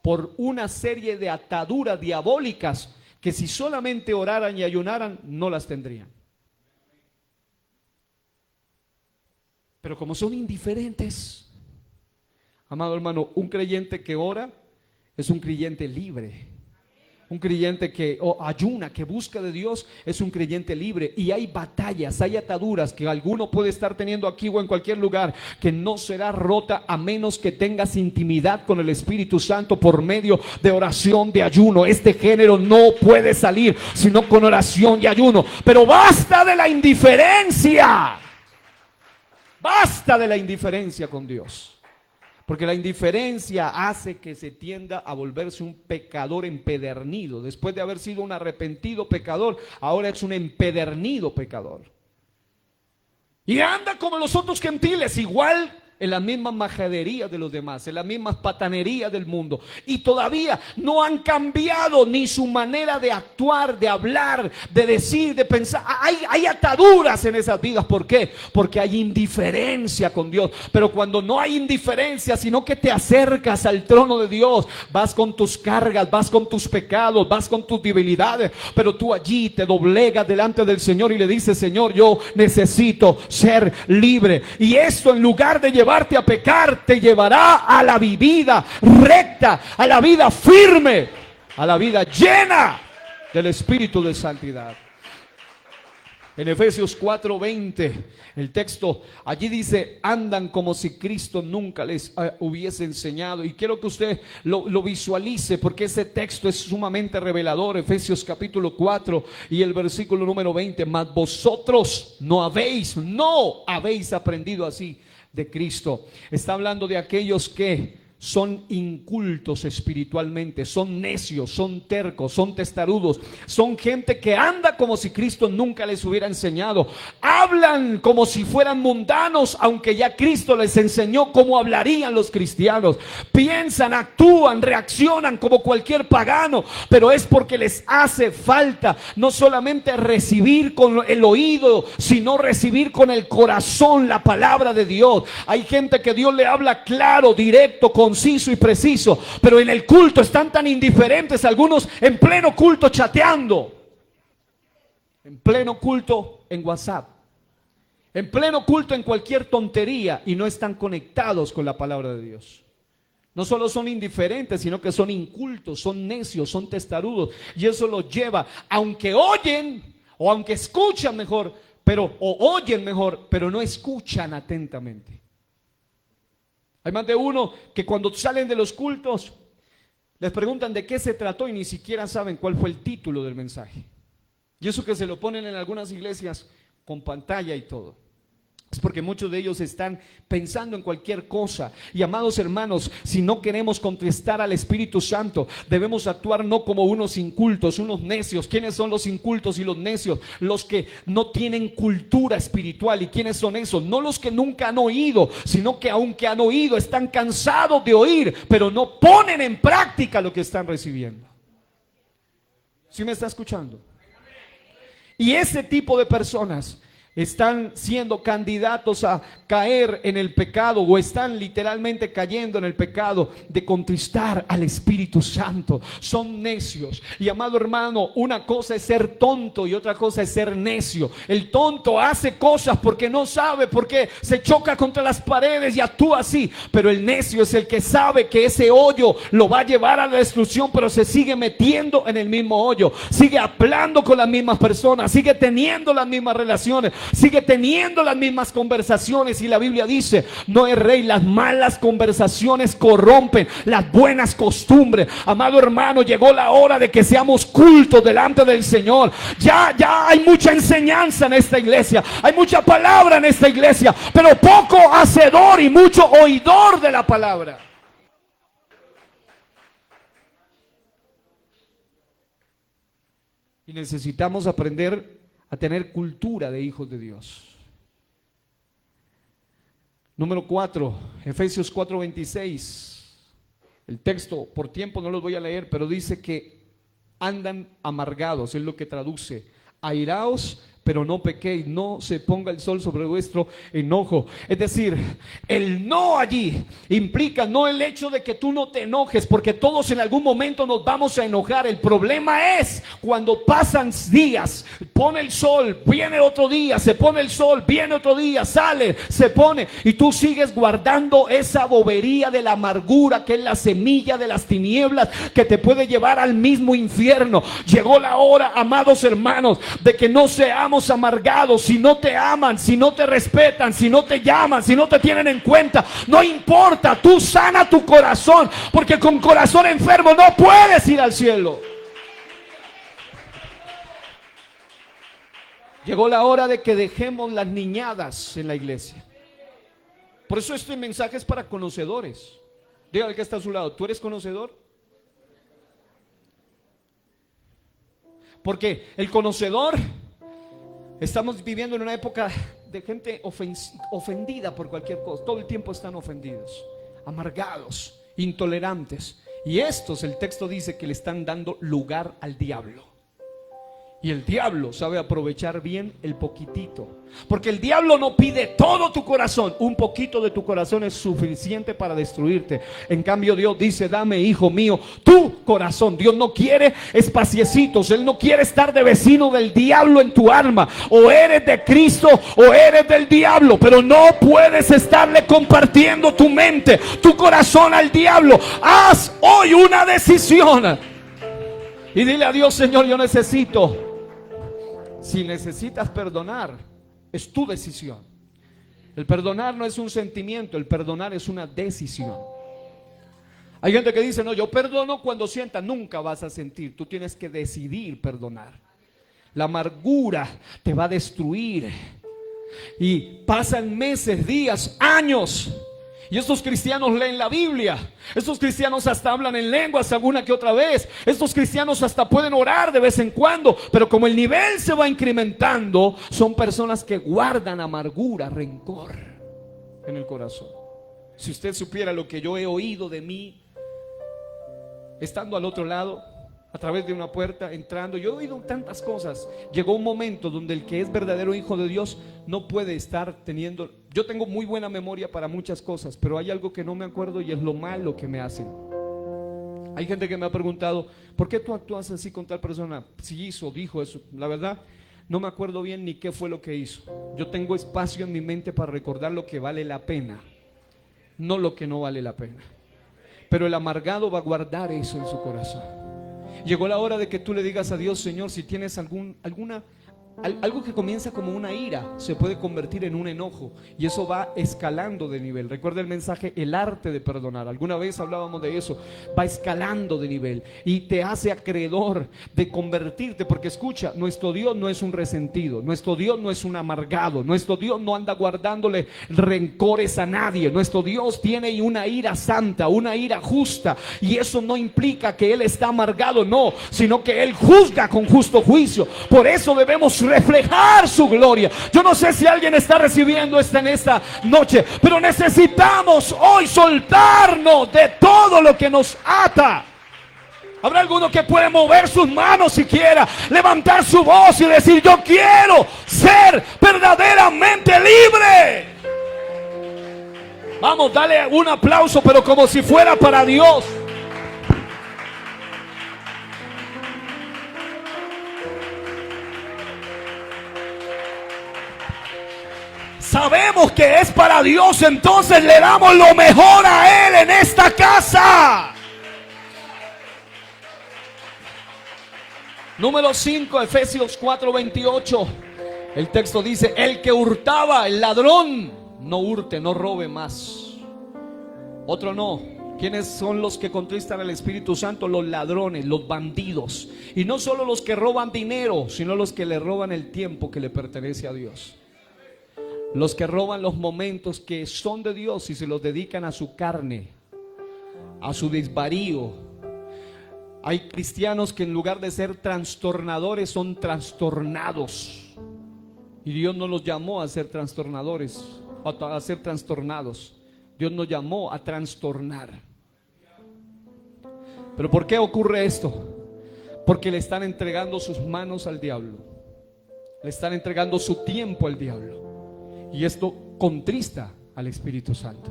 por una serie de ataduras diabólicas que si solamente oraran y ayunaran no las tendrían. Pero como son indiferentes, amado hermano, un creyente que ora es un creyente libre. Un creyente que ayuna, que busca de Dios, es un creyente libre. Y hay batallas, hay ataduras que alguno puede estar teniendo aquí o en cualquier lugar, que no será rota a menos que tengas intimidad con el Espíritu Santo por medio de oración, de ayuno. Este género no puede salir sino con oración y ayuno. Pero basta de la indiferencia. Basta de la indiferencia con Dios. Porque la indiferencia hace que se tienda a volverse un pecador empedernido. Después de haber sido un arrepentido pecador, ahora es un empedernido pecador. Y anda como los otros gentiles, igual en las mismas majaderías de los demás, en las mismas patanerías del mundo. Y todavía no han cambiado ni su manera de actuar, de hablar, de decir, de pensar. Hay ataduras en esas vidas. ¿Por qué? Porque hay indiferencia con Dios. Pero cuando no hay indiferencia, sino que te acercas al trono de Dios, vas con tus cargas, vas con tus pecados, vas con tus debilidades, pero tú allí te doblegas delante del Señor y le dices: Señor, yo necesito ser libre. Y esto, en lugar de llevarte a pecar, te llevará a la vida recta, a la vida firme, a la vida llena del Espíritu de santidad. En Efesios 4:20, el texto allí dice: andan como si Cristo nunca les hubiese enseñado. Y quiero que usted lo visualice, porque ese texto es sumamente revelador. Efesios capítulo 4 y el versículo número 20: mas vosotros no habéis aprendido así de Cristo. Está hablando de aquellos que son incultos espiritualmente, son necios, son tercos, son testarudos, son gente que anda como si Cristo nunca les hubiera enseñado, hablan como si fueran mundanos, aunque ya Cristo les enseñó cómo hablarían los cristianos, piensan, actúan, reaccionan como cualquier pagano, pero es porque les hace falta no solamente recibir con el oído, sino recibir con el corazón la palabra de Dios. Hay gente que Dios le habla claro, directo, conciso y preciso, pero en el culto están tan indiferentes, algunos en pleno culto chateando, en pleno culto en WhatsApp, en pleno culto en cualquier tontería, y no están conectados con la palabra de Dios. No solo son indiferentes, sino que son incultos, son necios, son testarudos, y eso los lleva, aunque oyen o aunque escuchan mejor, oyen mejor, pero no escuchan atentamente. Hay más de uno que cuando salen de los cultos les preguntan de qué se trató y ni siquiera saben cuál fue el título del mensaje. Y eso que se lo ponen en algunas iglesias con pantalla y todo. Es porque muchos de ellos están pensando en cualquier cosa. Y amados hermanos, si no queremos contestar al Espíritu Santo, debemos actuar no como unos incultos, unos necios. ¿Quiénes son los incultos y los necios? Los que no tienen cultura espiritual. ¿Y quiénes son esos? No los que nunca han oído, sino que aunque han oído, están cansados de oír, pero no ponen en práctica lo que están recibiendo. ¿Sí me está escuchando? Y ese tipo de personas están siendo candidatos a caer en el pecado, o están literalmente cayendo en el pecado de contristar al Espíritu Santo. Son necios. Y amado hermano, una cosa es ser tonto y otra cosa es ser necio. El tonto hace cosas porque no sabe, porque se choca contra las paredes y actúa así. Pero el necio es el que sabe que ese hoyo lo va a llevar a la destrucción, pero se sigue metiendo en el mismo hoyo, sigue hablando con las mismas personas, sigue teniendo las mismas relaciones, sigue teniendo las mismas conversaciones. Y la Biblia dice: no es rey, las malas conversaciones corrompen las buenas costumbres. Amado hermano, llegó la hora de que seamos cultos delante del Señor. Ya hay mucha enseñanza en esta iglesia, hay mucha palabra en esta iglesia, pero poco hacedor y mucho oidor de la palabra. Y necesitamos aprender a tener cultura de hijos de Dios. Número 4, Efesios 4:26. El texto, por tiempo no los voy a leer, pero dice que andan amargados, es lo que traduce. Airaos, pero no pequéis, no se ponga el sol sobre vuestro enojo. Es decir, el no allí implica no el hecho de que tú no te enojes, porque todos en algún momento nos vamos a enojar. El problema es cuando pasan días, pone el sol, viene otro día, se pone el sol, viene otro día, sale, se pone, y tú sigues guardando esa bobería de la amargura, que es la semilla de las tinieblas que te puede llevar al mismo infierno. Llegó la hora, amados hermanos, de que no seamos amargados. Si no te aman, si no te respetan, si no te llaman, si no te tienen en cuenta, no importa, tú sana tu corazón, porque con corazón enfermo no puedes ir al cielo. Llegó la hora de que dejemos las niñadas en la iglesia. Por eso este mensaje es para conocedores. Dígale que está a su lado: ¿tú eres conocedor? Porque el conocedor, estamos viviendo en una época de gente ofendida por cualquier cosa. Todo el tiempo están ofendidos, amargados, intolerantes. Y estos, el texto dice que le están dando lugar al diablo. Y el diablo sabe aprovechar bien el poquitito. Porque el diablo no pide todo tu corazón. Un poquito de tu corazón es suficiente para destruirte. En cambio Dios dice: dame, hijo mío, tu corazón. Dios no quiere espaciecitos. Él no quiere estar de vecino del diablo en tu alma. O eres de Cristo o eres del diablo. Pero no puedes estarle compartiendo tu mente, tu corazón al diablo. Haz hoy una decisión y dile a Dios: Señor, yo necesito. Si necesitas perdonar, es tu decisión. El perdonar no es un sentimiento, el perdonar es una decisión. Hay gente que dice: no, yo perdono cuando sienta. Nunca vas a sentir, tú tienes que decidir perdonar. La amargura te va a destruir. Y pasan meses, días, años, Y estos cristianos leen la Biblia. Estos cristianos hasta hablan en lenguas alguna que otra vez. Estos cristianos hasta pueden orar de vez en cuando. Pero como el nivel se va incrementando, son personas que guardan amargura, rencor en el corazón. Si usted supiera lo que yo he oído de mí, estando al otro lado, a través de una puerta, entrando, yo he oído tantas cosas. Llegó un momento donde el que es verdadero hijo de Dios no puede estar teniendo. Yo tengo muy buena memoria para muchas cosas, pero hay algo que no me acuerdo y es lo malo que me hacen. Hay gente que me ha preguntado: ¿por qué tú actúas así con tal persona? Si hizo, dijo eso. La verdad, no me acuerdo bien ni qué fue lo que hizo. Yo tengo espacio en mi mente para recordar lo que vale la pena, no lo que no vale la pena. Pero el amargado va a guardar eso en su corazón. Llegó la hora de que tú le digas a Dios: Señor, si tienes algo que comienza como una ira, se puede convertir en un enojo, y eso va escalando de nivel. Recuerda el mensaje, el arte de perdonar. Alguna vez hablábamos de eso. Va escalando de nivel y te hace acreedor de convertirte, porque escucha, nuestro Dios no es un resentido, nuestro Dios no es un amargado, nuestro Dios no anda guardándole rencores a nadie. Nuestro Dios tiene una ira santa, una ira justa, y eso no implica que Él está amargado, no, sino que Él juzga con justo juicio. Por eso debemos reflejar su gloria. Yo no sé si alguien está recibiendo en esta noche, pero necesitamos hoy soltarnos de todo lo que nos ata. Habrá alguno que puede mover sus manos siquiera, levantar su voz y decir: yo quiero ser verdaderamente libre. Vamos, dale un aplauso, pero como si fuera para Dios. Sabemos que es para Dios, entonces le damos lo mejor a Él en esta casa. Número 5, Efesios 4:28. El texto dice: el que hurtaba, el ladrón, no hurte, no robe más. Otro no. ¿Quiénes son los que contristan al Espíritu Santo? Los ladrones, los bandidos. Y no solo los que roban dinero, sino los que le roban el tiempo que le pertenece a Dios. Los que roban los momentos que son de Dios y se los dedican a su carne, a su desvarío. Hay cristianos que en lugar de ser trastornadores son trastornados. Y Dios no los llamó a ser trastornadores, a ser trastornados. Dios nos llamó a trastornar. ¿Pero por qué ocurre esto? Porque le están entregando sus manos al diablo. Le están entregando su tiempo al diablo. Y esto contrista al Espíritu Santo.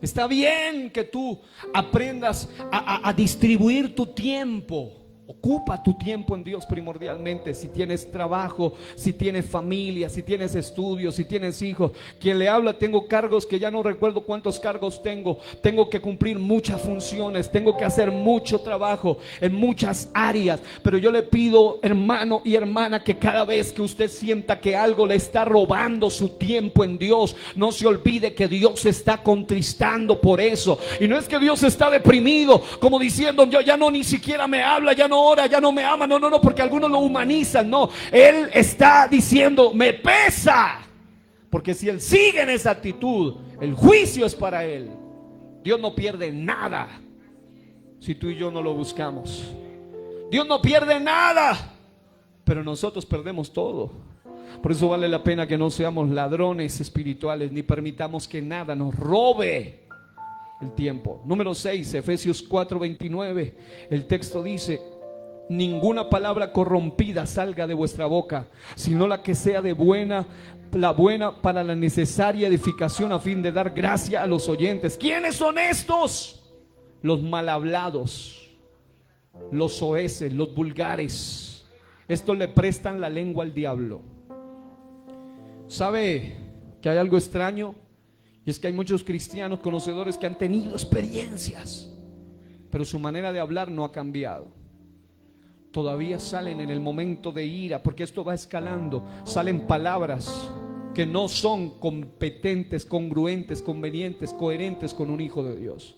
Está bien que tú aprendas a distribuir tu tiempo. Ocupa tu tiempo en Dios primordialmente. Si tienes trabajo, si tienes familia, si tienes estudios, si tienes hijos. Quien le habla, tengo cargos que ya no recuerdo cuántos cargos tengo. Tengo que cumplir muchas funciones, tengo que hacer mucho trabajo en muchas áreas. Pero yo le pido, hermano y hermana, que cada vez que usted sienta que algo le está robando su tiempo en Dios, no se olvide que Dios se está contristando por eso. Y no es que Dios está deprimido, como diciendo: yo ya no, ni siquiera me habla, ya no ora, ya no me ama. No, porque algunos lo humanizan. No, Él está diciendo: me pesa. Porque si Él sigue en esa actitud, el juicio es para Él. Dios no pierde nada si tú y yo no lo buscamos. Dios no pierde nada, pero nosotros perdemos todo. Por eso vale la pena que no seamos ladrones espirituales, ni permitamos que nada nos robe el tiempo. Número 6, Efesios 4:29. El texto dice: ninguna palabra corrompida salga de vuestra boca, sino la que sea de buena, la buena para la necesaria edificación, a fin de dar gracia a los oyentes. ¿Quiénes son estos? Los mal hablados, los soeces, los vulgares. Estos le prestan la lengua al diablo. ¿Sabe que hay algo extraño? Y es que hay muchos cristianos conocedores que han tenido experiencias, pero su manera de hablar no ha cambiado. Todavía salen en el momento de ira, porque esto va escalando. Salen palabras que no son competentes, congruentes, convenientes, coherentes con un hijo de Dios.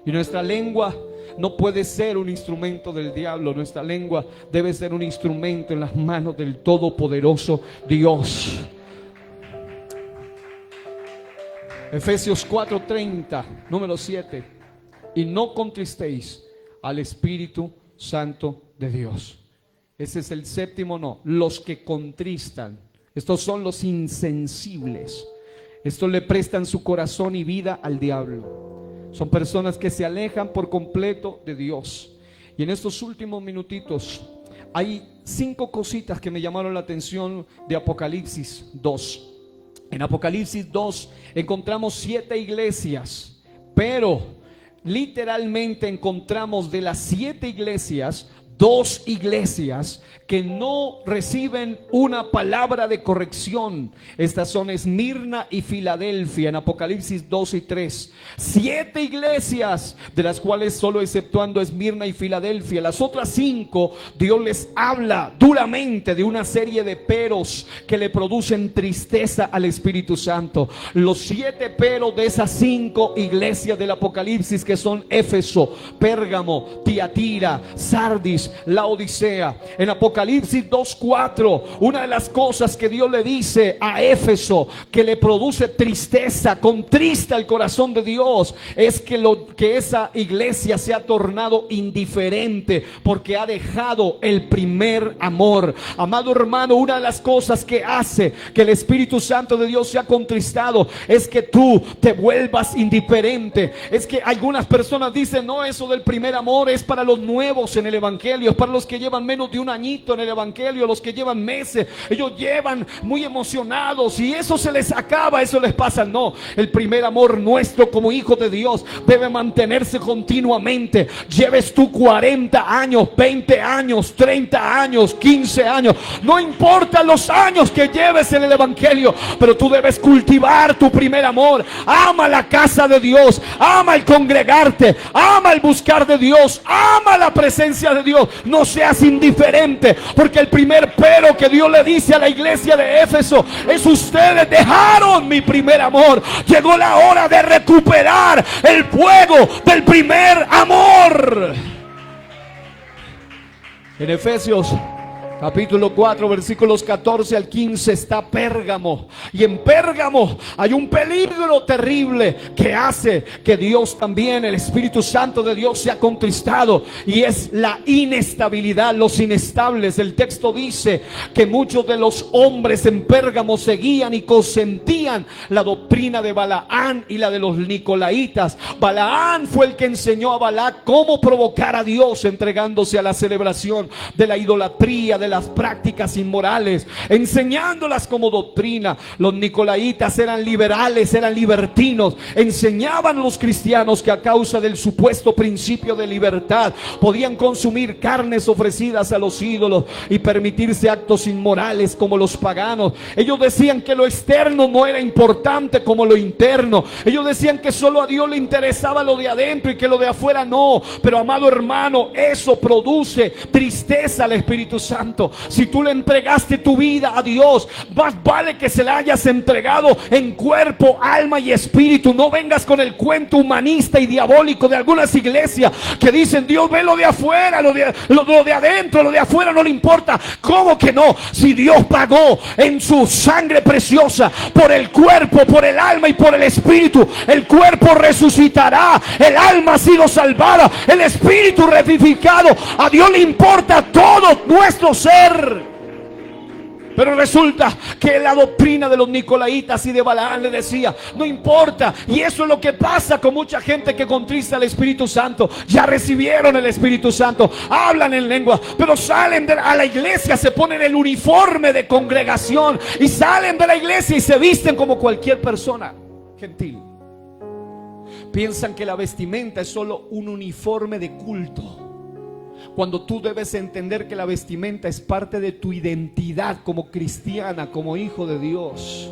Y nuestra lengua no puede ser un instrumento del diablo. Nuestra lengua debe ser un instrumento en las manos del todopoderoso Dios. Efesios 4:30, número 7. Y no contristéis al Espíritu Santo de Dios. Ese es el séptimo no. Los que contristan. Estos son los insensibles. Estos le prestan su corazón y vida al diablo. Son personas que se alejan por completo de Dios. Y en estos últimos minutitos hay 5 cositas que me llamaron la atención de Apocalipsis 2. En Apocalipsis 2 encontramos 7 iglesias, pero literalmente encontramos de las 7 iglesias, 2 iglesias que no reciben una palabra de corrección. Estas son Esmirna y Filadelfia en Apocalipsis 2 y 3. 7 iglesias, de las cuales solo exceptuando Esmirna y Filadelfia, las otras 5, Dios les habla duramente de una serie de peros que le producen tristeza al Espíritu Santo. Los 7 peros de esas 5 iglesias del Apocalipsis, que son Éfeso, Pérgamo, Tiatira, Sardis, Laodicea. En Apocalipsis 2:4, una de las cosas que Dios le dice a Éfeso que le produce tristeza, contrista el corazón de Dios, es que esa iglesia se ha tornado indiferente porque ha dejado el primer amor. Amado hermano, una de las cosas que hace que el Espíritu Santo de Dios sea contristado es que tú te vuelvas indiferente. Es que algunas personas dicen: no, eso del primer amor es para los nuevos en el Evangelio, es para los que llevan menos de un añito en el Evangelio, los que llevan meses. Ellos llevan muy emocionados y eso se les acaba, eso les pasa. No, el primer amor nuestro como hijos de Dios debe mantenerse continuamente. Lleves tú 40 años, 20 años, 30 años, 15 años, no importa los años que lleves en el Evangelio, pero tú debes cultivar tu primer amor. Ama la casa de Dios, ama el congregarte, ama el buscar de Dios, ama la presencia de Dios. No seas indiferente, porque el primer pero que Dios le dice a la iglesia de Éfeso es: ustedes dejaron mi primer amor. Llegó la hora de recuperar el fuego del primer amor. En Efesios capítulo 4, versículos 14 al 15 está Pérgamo. Y en Pérgamo hay un peligro terrible que hace que Dios también, el Espíritu Santo de Dios, sea contristado. Y es la inestabilidad, los inestables. El texto dice que muchos de los hombres en Pérgamo seguían y consentían la doctrina de Balaán y la de los Nicolaitas. Balaán fue el que enseñó a Balac cómo provocar a Dios entregándose a la celebración de la idolatría, de las prácticas inmorales, enseñándolas como doctrina. Los nicolaitas eran liberales, eran libertinos. Enseñaban a los cristianos que a causa del supuesto principio de libertad podían consumir carnes ofrecidas a los ídolos y permitirse actos inmorales como los paganos. Ellos decían que lo externo no era importante como lo interno. Ellos decían que solo a Dios le interesaba lo de adentro y que lo de afuera no. Pero amado hermano, eso produce tristeza al Espíritu Santo. Si tú le entregaste tu vida a Dios, más vale que se la hayas entregado en cuerpo, alma y espíritu. No vengas con el cuento humanista y diabólico de algunas iglesias que dicen: Dios ve lo de afuera, lo de adentro, lo de afuera no le importa. ¿Cómo que no? Si Dios pagó en su sangre preciosa por el cuerpo, por el alma y por el espíritu, el cuerpo resucitará, el alma ha sido salvada, el espíritu revivificado. A Dios le importa todo nuestro ser. Pero resulta que la doctrina de los nicolaitas y de Balaán le decía: no importa. Y eso es lo que pasa con mucha gente que contrista al Espíritu Santo. Ya recibieron el Espíritu Santo, hablan en lengua, pero salen a la iglesia, se ponen el uniforme de congregación y salen de la iglesia y se visten como cualquier persona gentil. Piensan que la vestimenta es solo un uniforme de culto, cuando tú debes entender que la vestimenta es parte de tu identidad como cristiana, como hijo de Dios.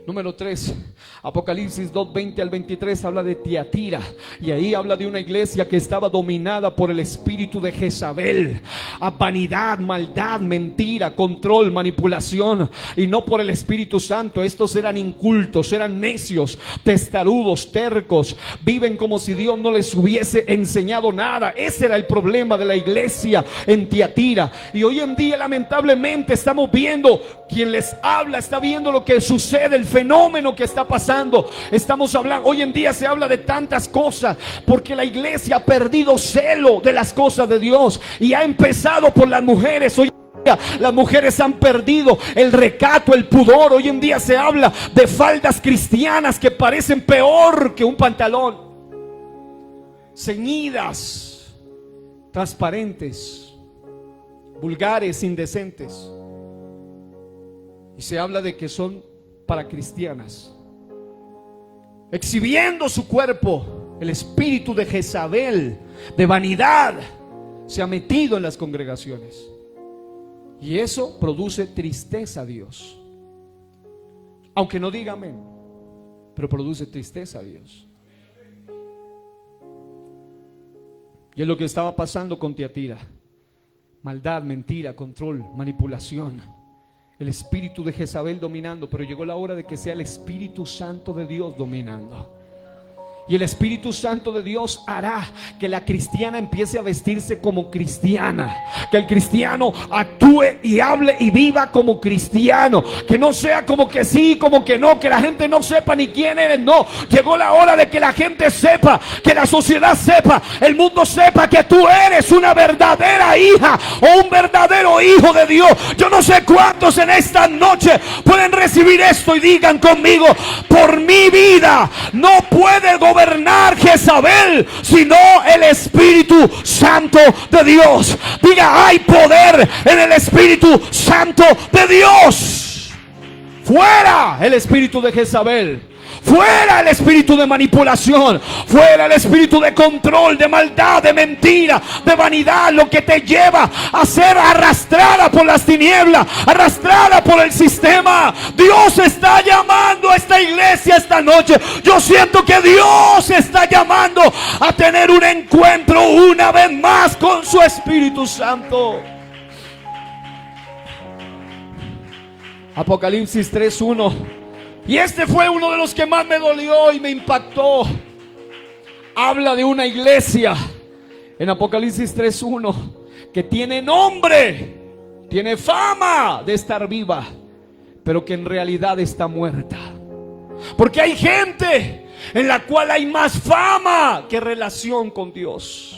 Número 3, Apocalipsis 2, 20 al 23 habla de Tiatira. Y ahí habla de una iglesia que estaba dominada por el espíritu de Jezabel. A vanidad, maldad, mentira, control, manipulación. Y no por el Espíritu Santo. Estos eran incultos, eran necios, testarudos, tercos. Viven como si Dios no les hubiese enseñado nada. Ese era el problema de la iglesia en Tiatira. Y hoy en día lamentablemente estamos viendo Quien les habla está viendo lo que sucede, el fenómeno que está pasando. Estamos hablando, hoy en día se habla de tantas cosas porque la iglesia ha perdido celo de las cosas de Dios y ha empezado por las mujeres. Hoy en día las mujeres han perdido el recato, el pudor. Hoy en día se habla de faldas cristianas que parecen peor que un pantalón, ceñidas, transparentes, vulgares, indecentes. Y se habla de que son para cristianas, exhibiendo su cuerpo. El espíritu de Jezabel, de vanidad, se ha metido en las congregaciones. Y eso produce tristeza a Dios. Aunque no diga amén, pero produce tristeza a Dios. Y es lo que estaba pasando con Tiatira. Maldad, mentira, control, manipulación. El espíritu de Jezabel dominando, pero llegó la hora de que sea el Espíritu Santo de Dios dominando. Y el Espíritu Santo de Dios hará que la cristiana empiece a vestirse como cristiana, que el cristiano actúe y hable y viva como cristiano, que no sea como que sí, como que no, que la gente no sepa ni quién eres. No, llegó la hora de que la gente sepa, que la sociedad sepa, el mundo sepa que tú eres una verdadera hija o un verdadero hijo de Dios. Yo no sé cuántos en esta noche pueden recibir esto y digan conmigo: por mi vida no puede gobernar Jezabel, sino el Espíritu Santo de Dios. Diga: hay poder en el Espíritu Santo de Dios. Fuera el espíritu de Jezabel, fuera el espíritu de manipulación, fuera el espíritu de control, de maldad, de mentira, de vanidad, lo que te lleva a ser arrastrada por las tinieblas, arrastrada por el sistema. Dios está llamando a esta iglesia esta noche. Yo siento que Dios está llamando a tener un encuentro una vez más con su Espíritu Santo. Apocalipsis 3:1. Y este fue uno de los que más me dolió y me impactó. Habla de una iglesia en Apocalipsis 3:1 que tiene nombre, tiene fama de estar viva, pero que en realidad está muerta. Porque hay gente en la cual hay más fama que relación con Dios.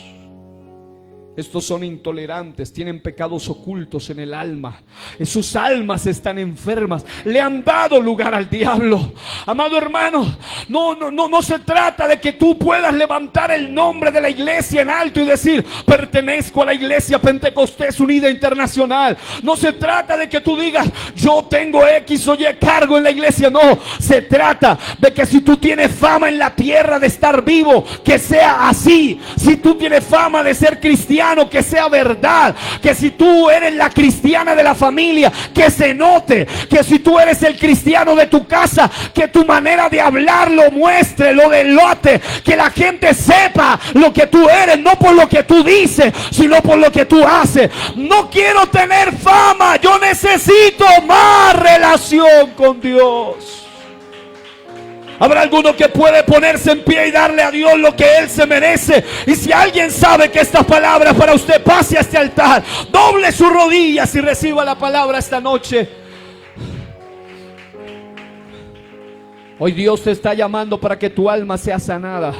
Estos son intolerantes, tienen pecados ocultos en el alma. Sus almas están enfermas, le han dado lugar al diablo. Amado hermano, no se trata de que tú puedas levantar el nombre de la iglesia en alto y decir: pertenezco a la iglesia Pentecostés Unida Internacional. No se trata de que tú digas: yo tengo X o Y cargo en la iglesia. No, se trata de que si tú tienes fama en la tierra de estar vivo, que sea así. Si tú tienes fama de ser cristiano, que sea verdad. Que si tú eres la cristiana de la familia, que se note. Que si tú eres el cristiano de tu casa, que tu manera de hablar lo muestre, lo delate. Que la gente sepa lo que tú eres, no por lo que tú dices, sino por lo que tú haces. No quiero tener fama, yo necesito más relación con Dios. Habrá alguno que puede ponerse en pie y darle a Dios lo que Él se merece. Y si alguien sabe que esta palabra para usted, pase a este altar, doble sus rodillas y reciba la palabra esta noche. Hoy Dios te está llamando para que tu alma sea sanada.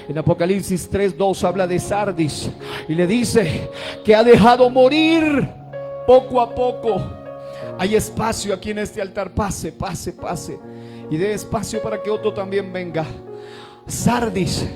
En Apocalipsis 3:2 habla de Sardis y le dice que ha dejado morir poco a poco. Hay espacio aquí en este altar. Pase, pase, pase. Y dé espacio para que otro también venga. Sardis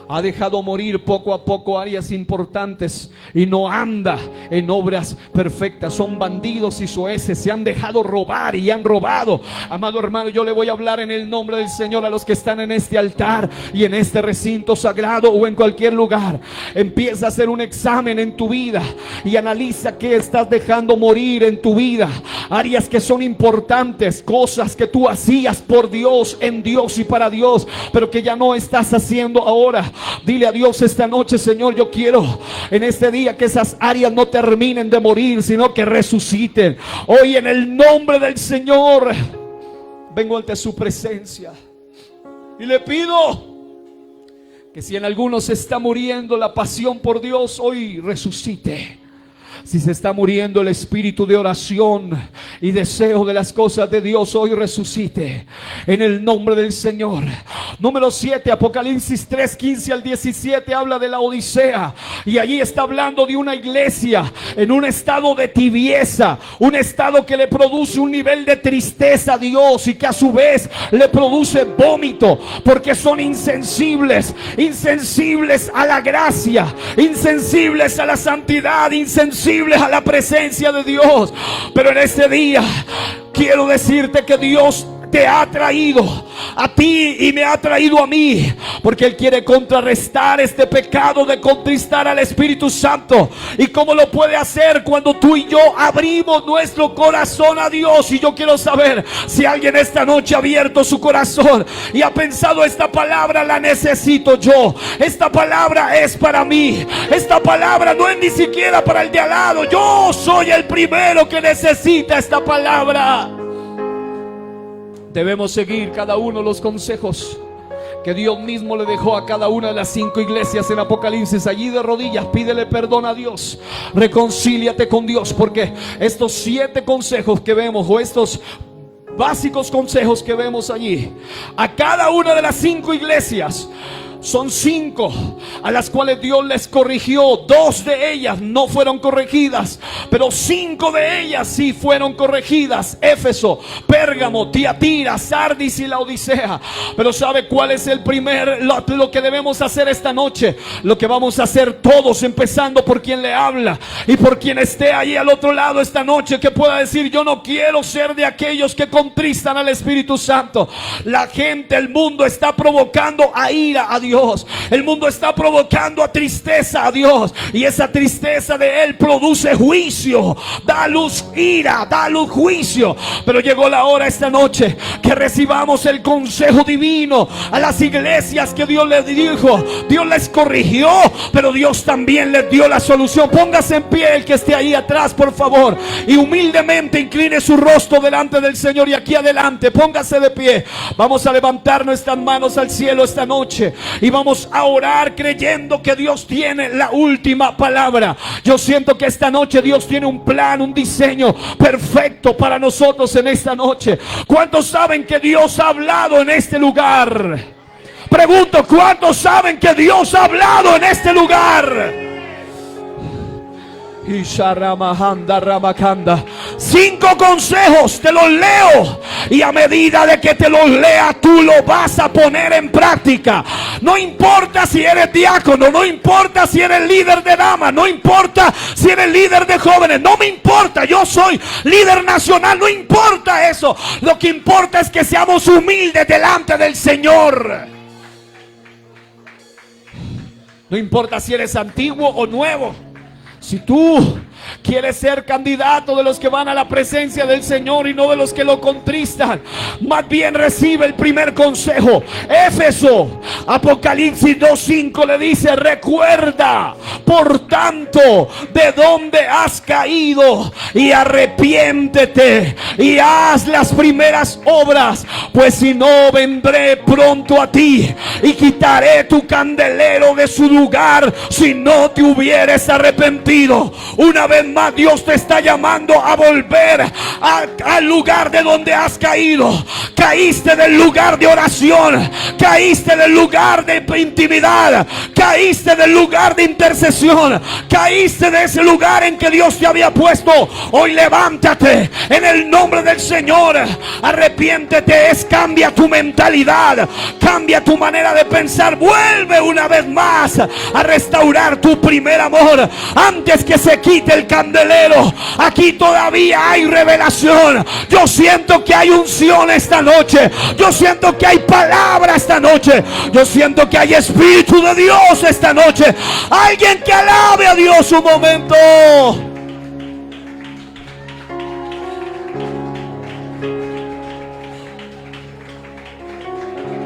ha dejado morir poco a poco áreas importantes y no anda en obras perfectas. Son bandidos y soeces, se han dejado robar y han robado. Amado hermano, yo le voy a hablar en el nombre del Señor a los que están en este altar y en este recinto sagrado o en cualquier lugar. Empieza a hacer un examen en tu vida y analiza qué estás dejando morir en tu vida. Áreas que son importantes, cosas que tú hacías por Dios, en Dios y para Dios, pero que ya no estás haciendo ahora. Dile a Dios esta noche: Señor, yo quiero en este día que esas áreas no terminen de morir, sino que resuciten. Hoy en el nombre del Señor vengo ante su presencia y le pido que si en algunos está muriendo la pasión por Dios, hoy resucite. Si se está muriendo el espíritu de oración y deseo de las cosas de Dios, hoy resucite en el nombre del Señor. Número 7, Apocalipsis 3:15 al 17 habla de la Odisea, y allí está hablando de una iglesia en un estado de tibieza, un estado que le produce un nivel de tristeza a Dios y que a su vez le produce vómito, porque son insensibles a la gracia, insensibles a la santidad, insensibles a la presencia de Dios. Pero en este día quiero decirte que Dios te ha traído a ti y me ha traído a mí, porque Él quiere contrarrestar este pecado de contristar al Espíritu Santo. ¿Y cómo lo puede hacer? Cuando tú y yo abrimos nuestro corazón a Dios. Y yo quiero saber si alguien esta noche ha abierto su corazón y ha pensado: esta palabra la necesito yo, esta palabra es para mí, esta palabra no es ni siquiera para el de al lado, yo soy el primero que necesita esta palabra. Debemos seguir cada uno los consejos que Dios mismo le dejó a cada una de las 5 iglesias en Apocalipsis. Allí de rodillas pídele perdón a Dios, reconcíliate con Dios, porque estos 7 consejos que vemos, o estos básicos consejos que vemos allí, a cada una de las 5 iglesias, son 5 a las cuales Dios les corrigió. 2 de ellas no fueron corregidas, pero 5 de ellas sí fueron corregidas: Éfeso, Pérgamo, Tiatira, Sardis y la Odisea. Pero ¿sabe cuál es lo que debemos hacer esta noche? Lo que vamos a hacer todos, empezando por quien le habla y por quien esté ahí al otro lado esta noche, que pueda decir: yo no quiero ser de aquellos que contristan al Espíritu Santo. La gente, el mundo está provocando a ira a Dios. El mundo está provocando a tristeza a Dios, y esa tristeza de Él produce juicio, da a luz ira, da a luz juicio. Pero llegó la hora esta noche que recibamos el consejo divino a las iglesias que Dios les dijo. Dios les corrigió, pero Dios también les dio la solución. Póngase en pie el que esté ahí atrás, por favor, y humildemente incline su rostro delante del Señor. Y aquí adelante, póngase de pie. Vamos a levantar nuestras manos al cielo esta noche y vamos a orar creyendo que Dios tiene la última palabra. Yo siento que esta noche Dios tiene un plan, un diseño perfecto para nosotros en esta noche. ¿Cuántos saben que Dios ha hablado en este lugar? Pregunto, ¿cuántos saben que Dios ha hablado en este lugar? 5 consejos, te los leo, y a medida de que te los lea, tú lo vas a poner en práctica. No importa si eres diácono, no importa si eres líder de damas, no importa si eres líder de jóvenes, no me importa, yo soy líder nacional, no importa eso. Lo que importa es que seamos humildes delante del Señor. No importa si eres antiguo o nuevo. Si tú quieres ser candidato de los que van a la presencia del Señor y no de los que lo contristan, más bien recibe el primer consejo. Éfeso, Apocalipsis 2:5 le dice: recuerda, por tanto, de dónde has caído, y arrepiéntete y haz las primeras obras, pues si no, vendré pronto a ti y quitaré tu candelero de su lugar si no te hubieres arrepentido. Una vez más, Dios te está llamando a volver al lugar de donde has caído. Caíste del lugar de oración, caíste del lugar de intimidad, caíste del lugar de intercesión, caíste de ese lugar en que Dios te había puesto. Hoy levántate en el nombre del Señor, arrepiéntete, cambia tu mentalidad, cambia tu manera de pensar, vuelve una vez más a restaurar tu primer amor. Antes que se quite el candelero, aquí todavía hay revelación. Yo siento que hay unción esta noche, yo siento que hay palabra esta noche, yo siento que hay Espíritu de Dios esta noche. Alguien que alabe a Dios un momento.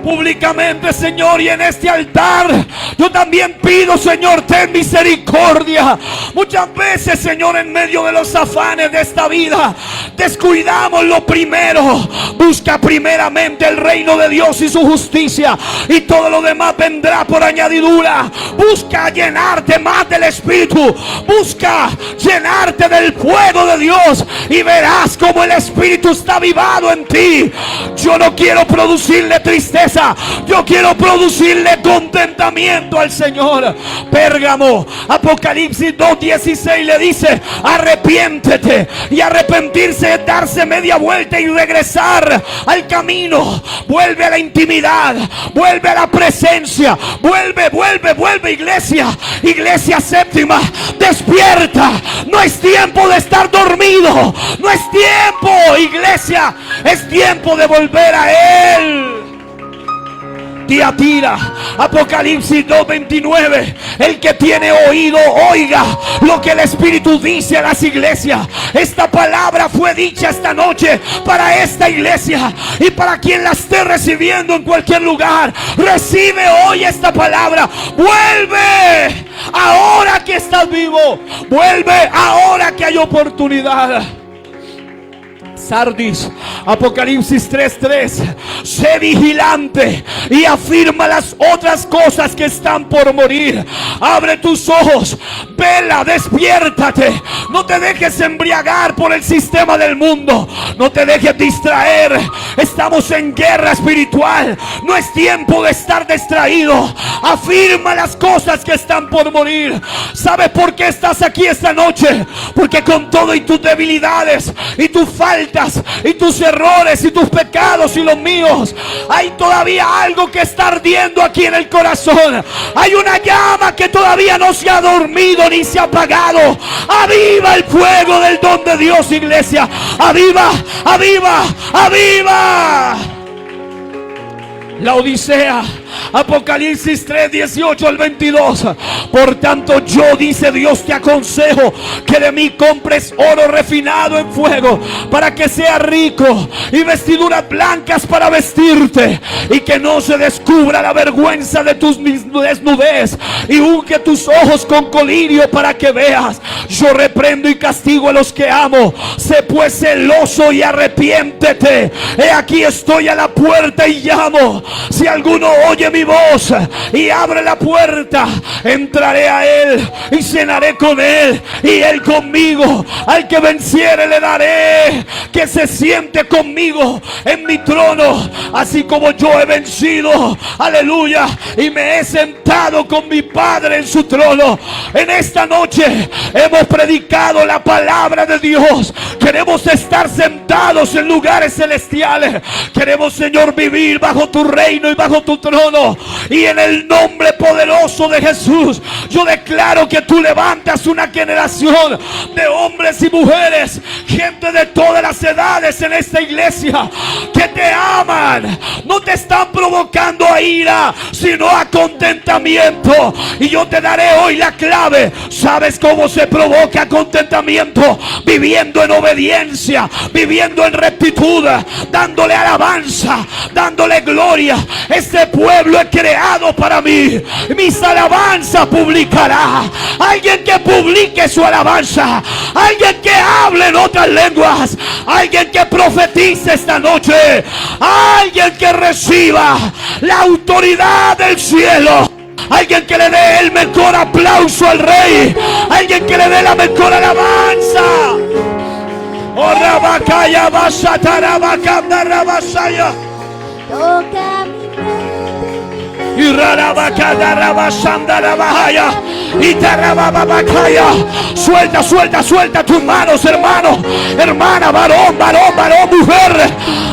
Públicamente, Señor, y en este altar yo también pido, Señor, ten misericordia. Muchas veces, Señor, en medio de los afanes de esta vida, descuidamos lo primero. Busca primeramente el reino de Dios y su justicia, y todo lo demás vendrá por añadidura. Busca llenarte más del Espíritu. Busca llenarte del fuego de Dios y verás como el Espíritu está avivado en ti. Yo no quiero producirle tristeza, yo quiero producirle contentamiento al Señor. Pérgamo, Apocalipsis 2:16 le dice: arrepiéntete. Y arrepentirse es darse media vuelta y regresar al camino. Vuelve a la intimidad, vuelve a la presencia, vuelve, iglesia séptima, despierta. No es tiempo de estar dormido, no es tiempo, iglesia, es tiempo de volver a Él. Tiatira, Apocalipsis 2:29. El que tiene oído, oiga lo que el Espíritu dice a las iglesias. Esta palabra fue dicha esta noche para esta iglesia y para quien la esté recibiendo en cualquier lugar. Recibe hoy esta palabra. Vuelve ahora que estás vivo. Vuelve ahora que hay oportunidad. Sardis, Apocalipsis 3:3. Sé vigilante y afirma las otras cosas que están por morir. Abre tus ojos, vela, despiértate. No te dejes embriagar por el sistema del mundo. No te dejes distraer. Estamos en guerra espiritual. No es tiempo de estar distraído. Afirma las cosas que están por morir. ¿Sabes por qué estás aquí esta noche? Porque con todo y tus debilidades y tus faltas y tus errores y tus pecados y los míos, hay todavía algo que está ardiendo aquí en el corazón. Hay una llama que todavía no se ha dormido ni se ha apagado. Aviva el fuego del don de Dios, iglesia. Aviva, aviva, aviva. La Odisea, Apocalipsis 3:18 al 22. Por tanto yo, dice Dios, te aconsejo que de mí compres oro refinado en fuego, para que seas rico, y vestiduras blancas para vestirte, y que no se descubra la vergüenza de tu desnudez, y unge tus ojos con colirio para que veas. Yo reprendo y castigo a los que amo. Sé pues celoso y arrepiéntete. He aquí estoy a la puerta y llamo. Si alguno oye mi voz y abre la puerta, entraré a él y cenaré con él y él conmigo. Al que venciere le daré que se siente conmigo en mi trono, así como yo he vencido, aleluya, y me he sentado con mi Padre en su trono. En esta noche hemos predicado la palabra de Dios. Queremos estar sentados en lugares celestiales. Queremos, Señor, vivir bajo tu reino y bajo tu trono. Y en el nombre poderoso de Jesús, yo declaro que tú levantas una generación de hombres y mujeres, gente de todas las edades en esta iglesia, que te aman. No te están provocando a ira, sino a contentamiento. Y yo te daré hoy la clave. ¿Sabes cómo se provoca contentamiento? Viviendo en obediencia, viviendo en rectitud, dándole alabanza, dándole gloria. Este pueblo es creado para mí. Mis alabanzas publicará. Alguien que publique su alabanza. Alguien que hable en otras lenguas. Alguien que profetice esta noche. Alguien que reciba la autoridad del cielo. Alguien que le dé el mejor aplauso al Rey. Alguien que le dé la mejor alabanza. Oh, Rabakaya, Basatarabakanda, Rabasaya. Toca mi mente. Y Rarabakanda, Rabasanda, Rabahaya. Y Tarababakaya. Suelta, suelta, suelta tus manos, hermano, hermana, varón, varón, varón, mujer.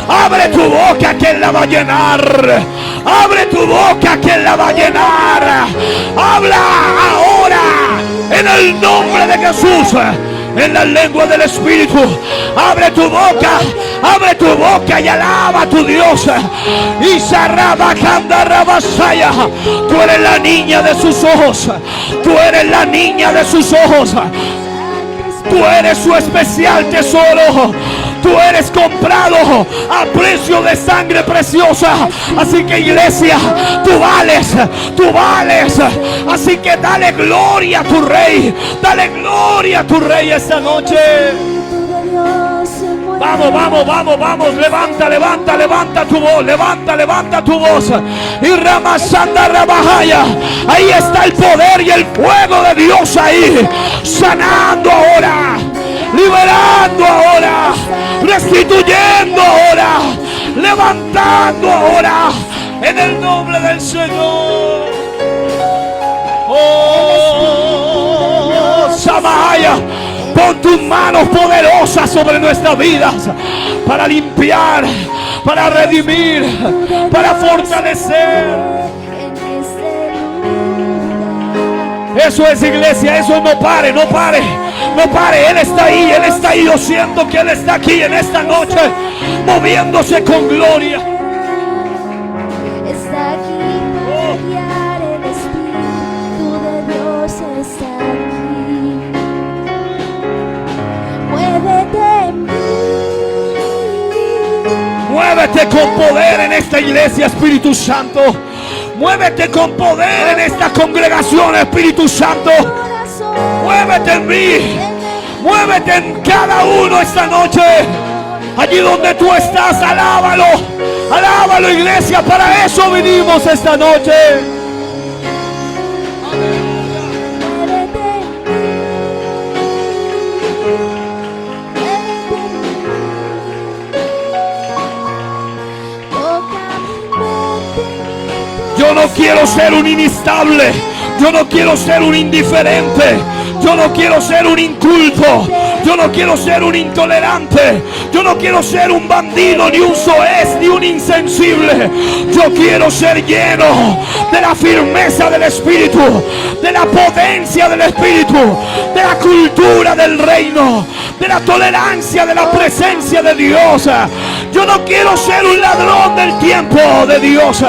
Abre tu boca, que Él la va a llenar. Abre tu boca, que Él la va a llenar. Habla ahora en el nombre de Jesús, en la lengua del Espíritu. Abre tu boca y alaba a tu Dios. Y Sarabakanda Rabasaya. Tú eres la niña de sus ojos. Tú eres la niña de sus ojos. Tú eres su especial tesoro. Tú eres comprado a precio de sangre preciosa. Así que, iglesia, tú vales, tú vales. Así que dale gloria a tu Rey. Dale gloria a tu Rey esta noche. Vamos, vamos, vamos, vamos. Levanta, levanta, levanta tu voz. Levanta, levanta tu voz. Y Ramasanda Rabajaya. Ahí está el poder y el fuego de Dios ahí. Sanando ahora. Liberando ahora. Restituyendo ahora. Levantando ahora. En el nombre del Señor. Oh, Samaya. Pon tus manos poderosas sobre nuestras vidas para limpiar, para redimir, para fortalecer. Eso es, iglesia, eso no pare, no pare, no pare. Él está ahí, Él está ahí. Yo siento que Él está aquí en esta noche, moviéndose con gloria. Está aquí para guiar, el Espíritu de Dios está aquí. Muévete en mí. Muévete con poder en esta iglesia, Espíritu Santo. Muévete con poder en esta congregación, Espíritu Santo. Muévete en mí. Muévete en cada uno esta noche. Allí donde tú estás, alábalo. Alábalo, iglesia. Para eso vinimos esta noche. Yo no quiero ser un inestable. Yo no quiero ser un indiferente. Yo no quiero ser un inculto. Yo no quiero ser un intolerante. Yo no quiero ser un bandido, ni un soez, ni un insensible. Yo quiero ser lleno de la firmeza del Espíritu, de la potencia del Espíritu, de la cultura del reino, de la tolerancia de la presencia de Dios. Yo no quiero ser un ladrón del tiempo de Dios.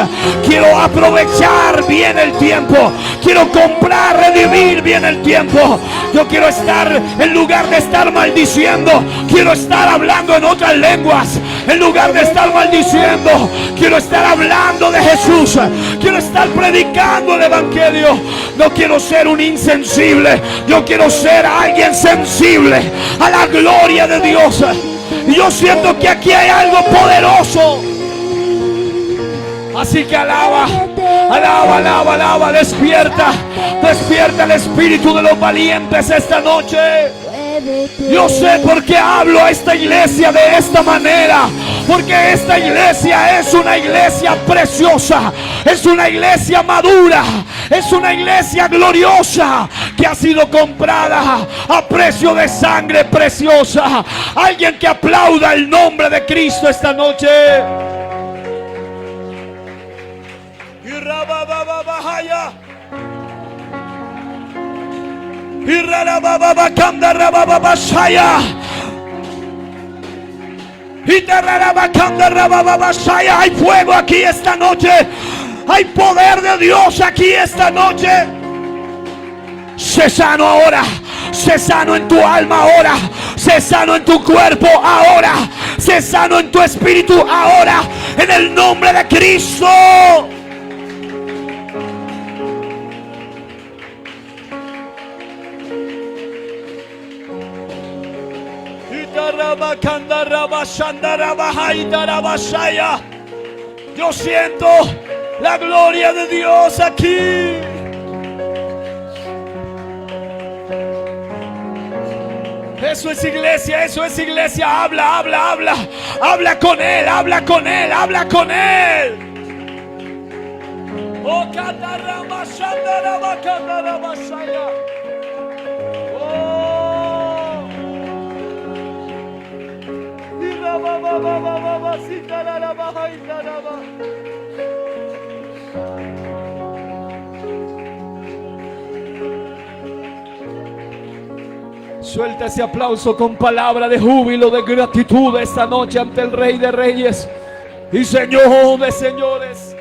Quiero aprovechar bien el tiempo. Quiero comprar, redimir bien el tiempo. Yo quiero estar, en lugar de estar maldiciendo, quiero estar hablando en otras lenguas. En lugar de estar maldiciendo, quiero estar hablando de Jesús. Quiero estar predicando el evangelio. No quiero ser un insensible. Yo quiero ser alguien sensible a la gloria de Dios. Y yo siento que aquí hay algo poderoso. Así que alaba, alaba, alaba, alaba. Despierta, despierta el espíritu de los valientes esta noche. Yo sé por qué hablo a esta iglesia de esta manera. Porque esta iglesia es una iglesia preciosa. Es una iglesia madura. Es una iglesia gloriosa que ha sido comprada a precio de sangre preciosa. Alguien que aplauda el nombre de Cristo esta noche. Hay fuego aquí esta noche. Hay poder de Dios aquí esta noche. Sé sano ahora. Sé sano en tu alma ahora. Sé sano en tu cuerpo ahora. Sé sano en tu espíritu ahora. En el nombre de Cristo. Yo siento la gloria de Dios aquí. Eso es iglesia, eso es iglesia. Habla, habla, habla. Habla con Él, habla con Él, habla con Él. Oh, catarrama, shandarama, candarama, shaya. Oh. Irama, baba, baba, baba, sitarama, haitarama. Suelta ese aplauso con palabra de júbilo, de gratitud esta noche ante el Rey de Reyes y Señor de Señores.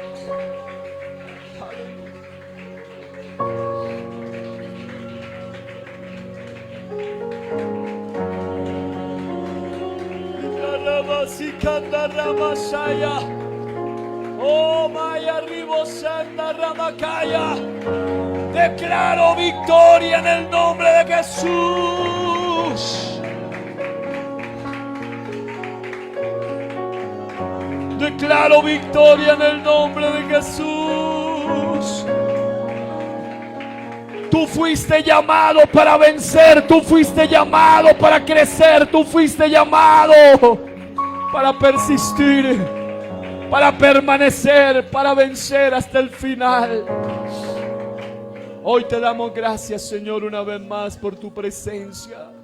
Oh, Maya Ribosanda Ramakaya. Declaro victoria en el nombre de Jesús. Declaro victoria en el nombre de Jesús. Tú fuiste llamado para vencer, tú fuiste llamado para crecer, tú fuiste llamado para persistir, para permanecer, para vencer hasta el final. Hoy te damos gracias, Señor, una vez más por tu presencia.